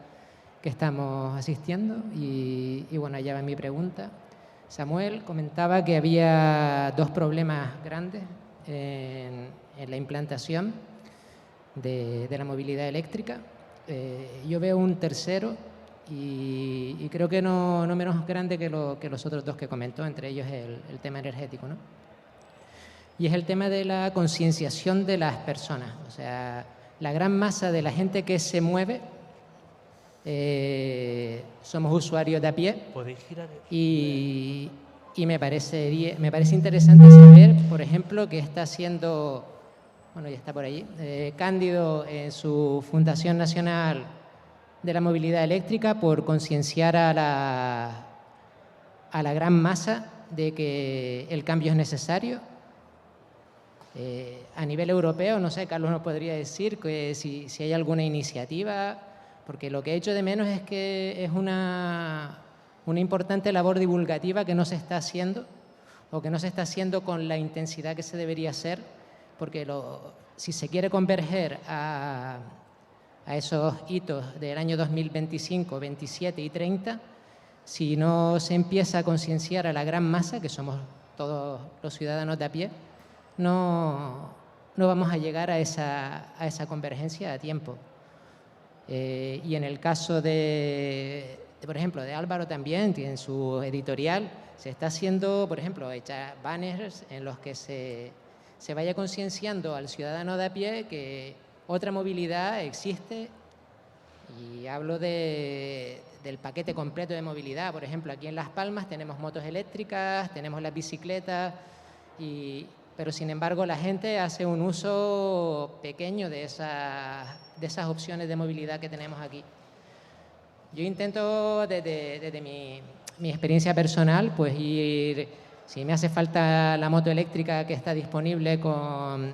que estamos asistiendo y bueno, allá va mi pregunta. Samuel comentaba que había 2 problemas grandes en la implantación de la movilidad eléctrica. Yo veo un tercero y creo que no menos grande que los otros 2 que comentó, entre ellos el tema energético, ¿no? Y es el tema de la concienciación de las personas. O sea, la gran masa de la gente que se mueve somos usuarios de a pie y me parece interesante saber, por ejemplo, qué está haciendo, bueno, ya está por allí, Cándido en su Fundación Nacional de la Movilidad Eléctrica por concienciar a la gran masa de que el cambio es necesario. A nivel europeo, no sé, Carlos nos podría decir que si hay alguna iniciativa, porque lo que he hecho de menos es que es una importante labor divulgativa que no se está haciendo o que no se está haciendo con la intensidad que se debería hacer, porque si se quiere converger a esos hitos del año 2025, 27 y 30, si no se empieza a concienciar a la gran masa, que somos todos los ciudadanos de a pie, no vamos a llegar a esa convergencia a tiempo. Y en el caso por ejemplo, de Álvaro también, en su editorial, se está haciendo, por ejemplo, echar banners en los que se vaya concienciando al ciudadano de a pie que otra movilidad existe. Y hablo del paquete completo de movilidad. Por ejemplo, aquí en Las Palmas tenemos motos eléctricas, tenemos las bicicletas, pero sin embargo la gente hace un uso pequeño de esas opciones de movilidad que tenemos aquí. Yo intento desde mi experiencia personal, pues si me hace falta la moto eléctrica que está disponible con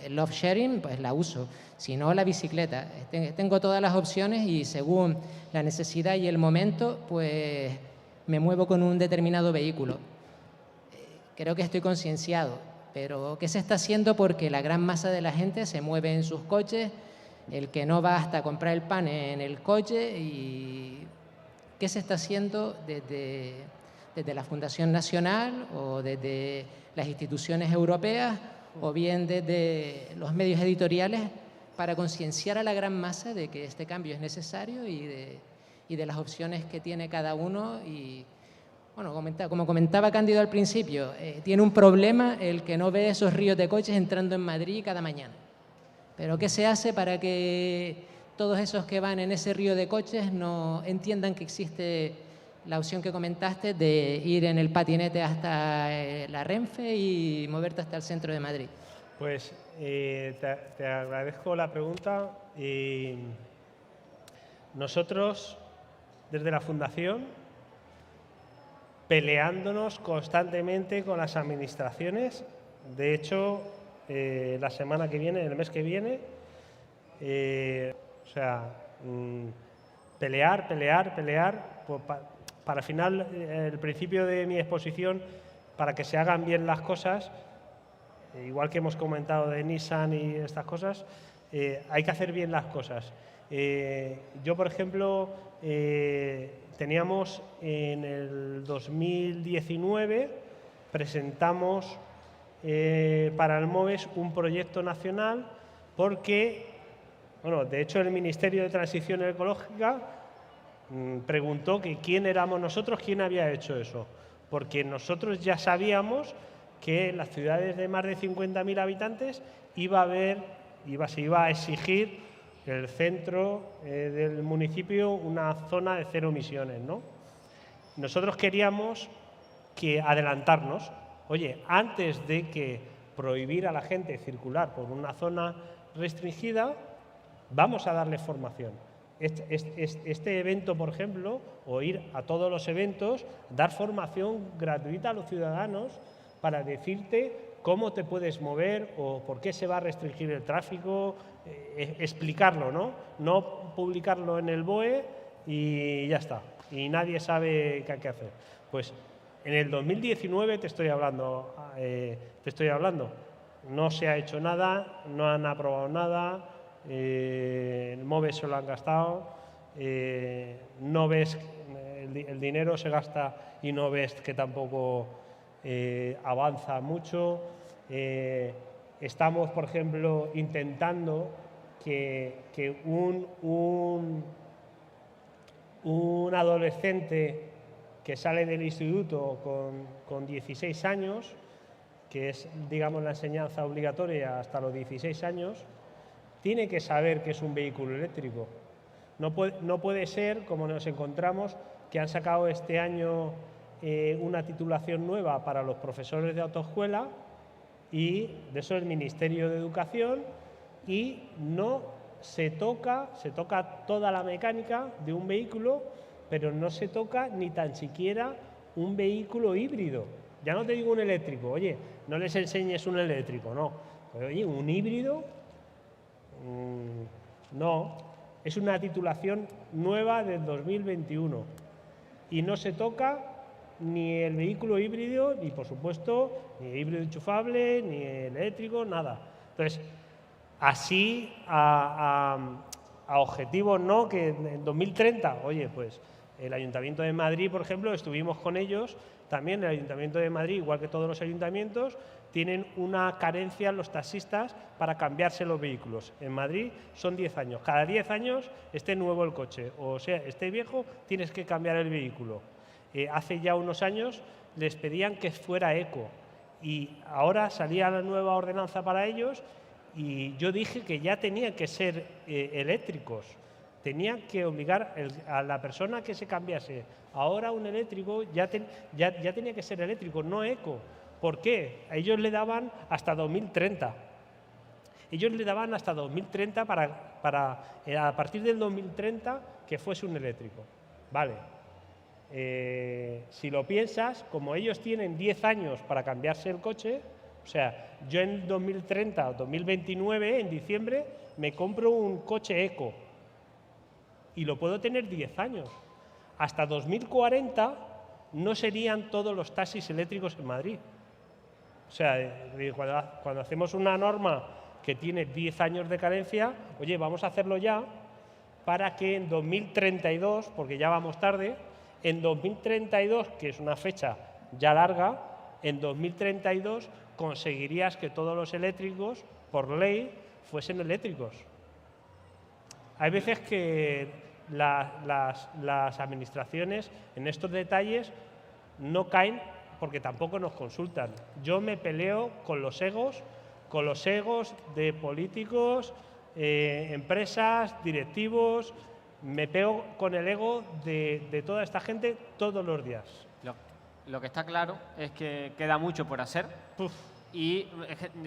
el love sharing, pues la uso. Si no, la bicicleta. Tengo todas las opciones y según la necesidad y el momento, pues me muevo con un determinado vehículo. Creo que estoy concienciado, pero ¿qué se está haciendo? Porque la gran masa de la gente se mueve en sus coches, el que no va hasta comprar el pan en el coche. ¿Y qué se está haciendo desde la Fundación Nacional o desde las instituciones europeas o bien desde los medios editoriales para concienciar a la gran masa de que este cambio es necesario y de las opciones que tiene cada uno? Y bueno, como comentaba Cándido al principio, tiene un problema el que no ve esos ríos de coches entrando en Madrid cada mañana. Pero ¿qué se hace para que todos esos que van en ese río de coches no entiendan que existe la opción que comentaste de ir en el patinete hasta la Renfe y moverte hasta el centro de Madrid. Pues te agradezco la pregunta. Nosotros, desde la Fundación, peleándonos constantemente con las administraciones. De hecho, la semana que viene, el mes que viene, pelear, para al final, el principio de mi exposición, para que se hagan bien las cosas, igual que hemos comentado de Nissan y estas cosas, hay que hacer bien las cosas. Yo, por ejemplo, teníamos en el 2019, presentamos para el MOVES un proyecto nacional porque, bueno, de hecho el Ministerio de Transición Ecológica preguntó que quién éramos nosotros, quién había hecho eso, porque nosotros ya sabíamos que en las ciudades de más de 50.000 habitantes se iba a exigir el centro del municipio una zona de cero emisiones, ¿no? Nosotros queríamos adelantarnos. Oye, antes de que prohibir a la gente circular por una zona restringida, vamos a darle formación. Este evento, por ejemplo, o ir a todos los eventos, dar formación gratuita a los ciudadanos para decirte cómo te puedes mover o por qué se va a restringir el tráfico, explicarlo, ¿no? No publicarlo en el BOE y ya está, y nadie sabe qué hay que hacer. Pues en el 2019 te estoy hablando, no se ha hecho nada, no han aprobado nada, el MOVES se lo han gastado, no ves, el dinero se gasta y no ves que tampoco avanza mucho. Estamos, por ejemplo, intentando que un adolescente que sale del instituto con 16 años, que es, digamos, la enseñanza obligatoria hasta los 16 años, tiene que saber que es un vehículo eléctrico. No puede ser, como nos encontramos, que han sacado este año una titulación nueva para los profesores de autoescuela, y de eso el Ministerio de Educación, y no se toca toda la mecánica de un vehículo, pero no se toca ni tan siquiera un vehículo híbrido. Ya no te digo un eléctrico, oye, no les enseñes un eléctrico, no. Pero, oye, un híbrido, no. Es una titulación nueva del 2021 y no se toca ni el vehículo híbrido, ni por supuesto, ni el híbrido enchufable, ni el eléctrico, nada. Entonces, así a objetivos, ¿no? Que en 2030, oye, pues el Ayuntamiento de Madrid, por ejemplo, estuvimos con ellos, también el Ayuntamiento de Madrid, igual que todos los ayuntamientos, tienen una carencia los taxistas para cambiarse los vehículos. En Madrid son 10 años. Cada 10 años esté nuevo el coche, o sea, esté viejo, tienes que cambiar el vehículo. Hace ya unos años les pedían que fuera eco y ahora salía la nueva ordenanza para ellos y yo dije que ya tenían que ser eléctricos, tenían que obligar a la persona que se cambiase. Ahora un eléctrico ya tenía que ser eléctrico, no eco. ¿Por qué? A ellos le daban hasta 2030. Ellos le daban hasta 2030 para a partir del 2030 que fuese un eléctrico. Vale. Si lo piensas, como ellos tienen 10 años para cambiarse el coche, o sea, yo en 2030 o 2029, en diciembre, me compro un coche eco y lo puedo tener 10 años. Hasta 2040 no serían todos los taxis eléctricos en Madrid. O sea, cuando hacemos una norma que tiene 10 años de carencia, oye, vamos a hacerlo ya para que en 2032, porque ya vamos tarde, en 2032, que es una fecha ya larga, en 2032 conseguirías que todos los eléctricos, por ley, fuesen eléctricos. Hay veces que las administraciones en estos detalles no caen porque tampoco nos consultan. Yo me peleo con los egos de políticos, empresas, directivos. Me pego con el ego de toda esta gente todos los días. Lo que está claro es que queda mucho por hacer. Puf. Y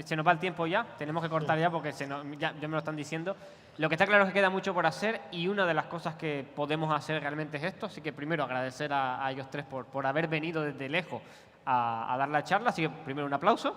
se nos va el tiempo ya, tenemos que cortar ya porque ya me lo están diciendo. Lo que está claro es que queda mucho por hacer y una de las cosas que podemos hacer realmente es esto. Así que primero agradecer a ellos tres por haber venido desde lejos a dar la charla. Así que primero un aplauso.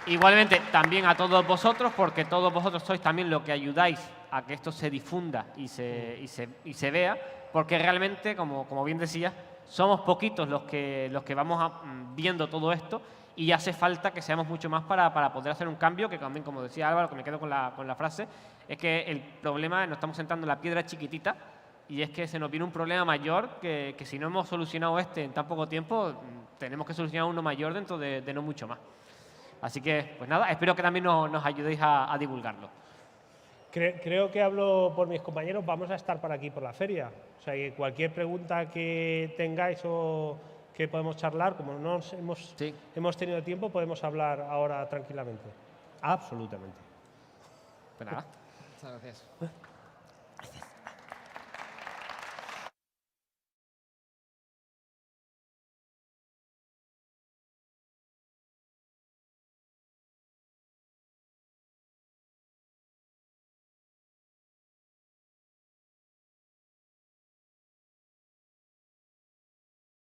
Igualmente también a todos vosotros, porque todos vosotros sois también lo que ayudáis a que esto se difunda y se vea, porque realmente, como bien decía, somos poquitos los que vamos viendo todo esto y hace falta que seamos mucho más para poder hacer un cambio, que también, como decía Álvaro, que me quedo con la frase, es que el problema es que nos estamos sentando en la piedra chiquitita y es que se nos viene un problema mayor que si no hemos solucionado en tan poco tiempo, tenemos que solucionar uno mayor dentro de no mucho más. Así que, pues nada, espero que también nos ayudéis a divulgarlo. Creo que hablo por mis compañeros, vamos a estar por aquí, por la feria. O sea, que cualquier pregunta que tengáis o que podemos charlar, como no hemos tenido tiempo, podemos hablar ahora tranquilamente. Absolutamente. Pues nada. Muchas gracias.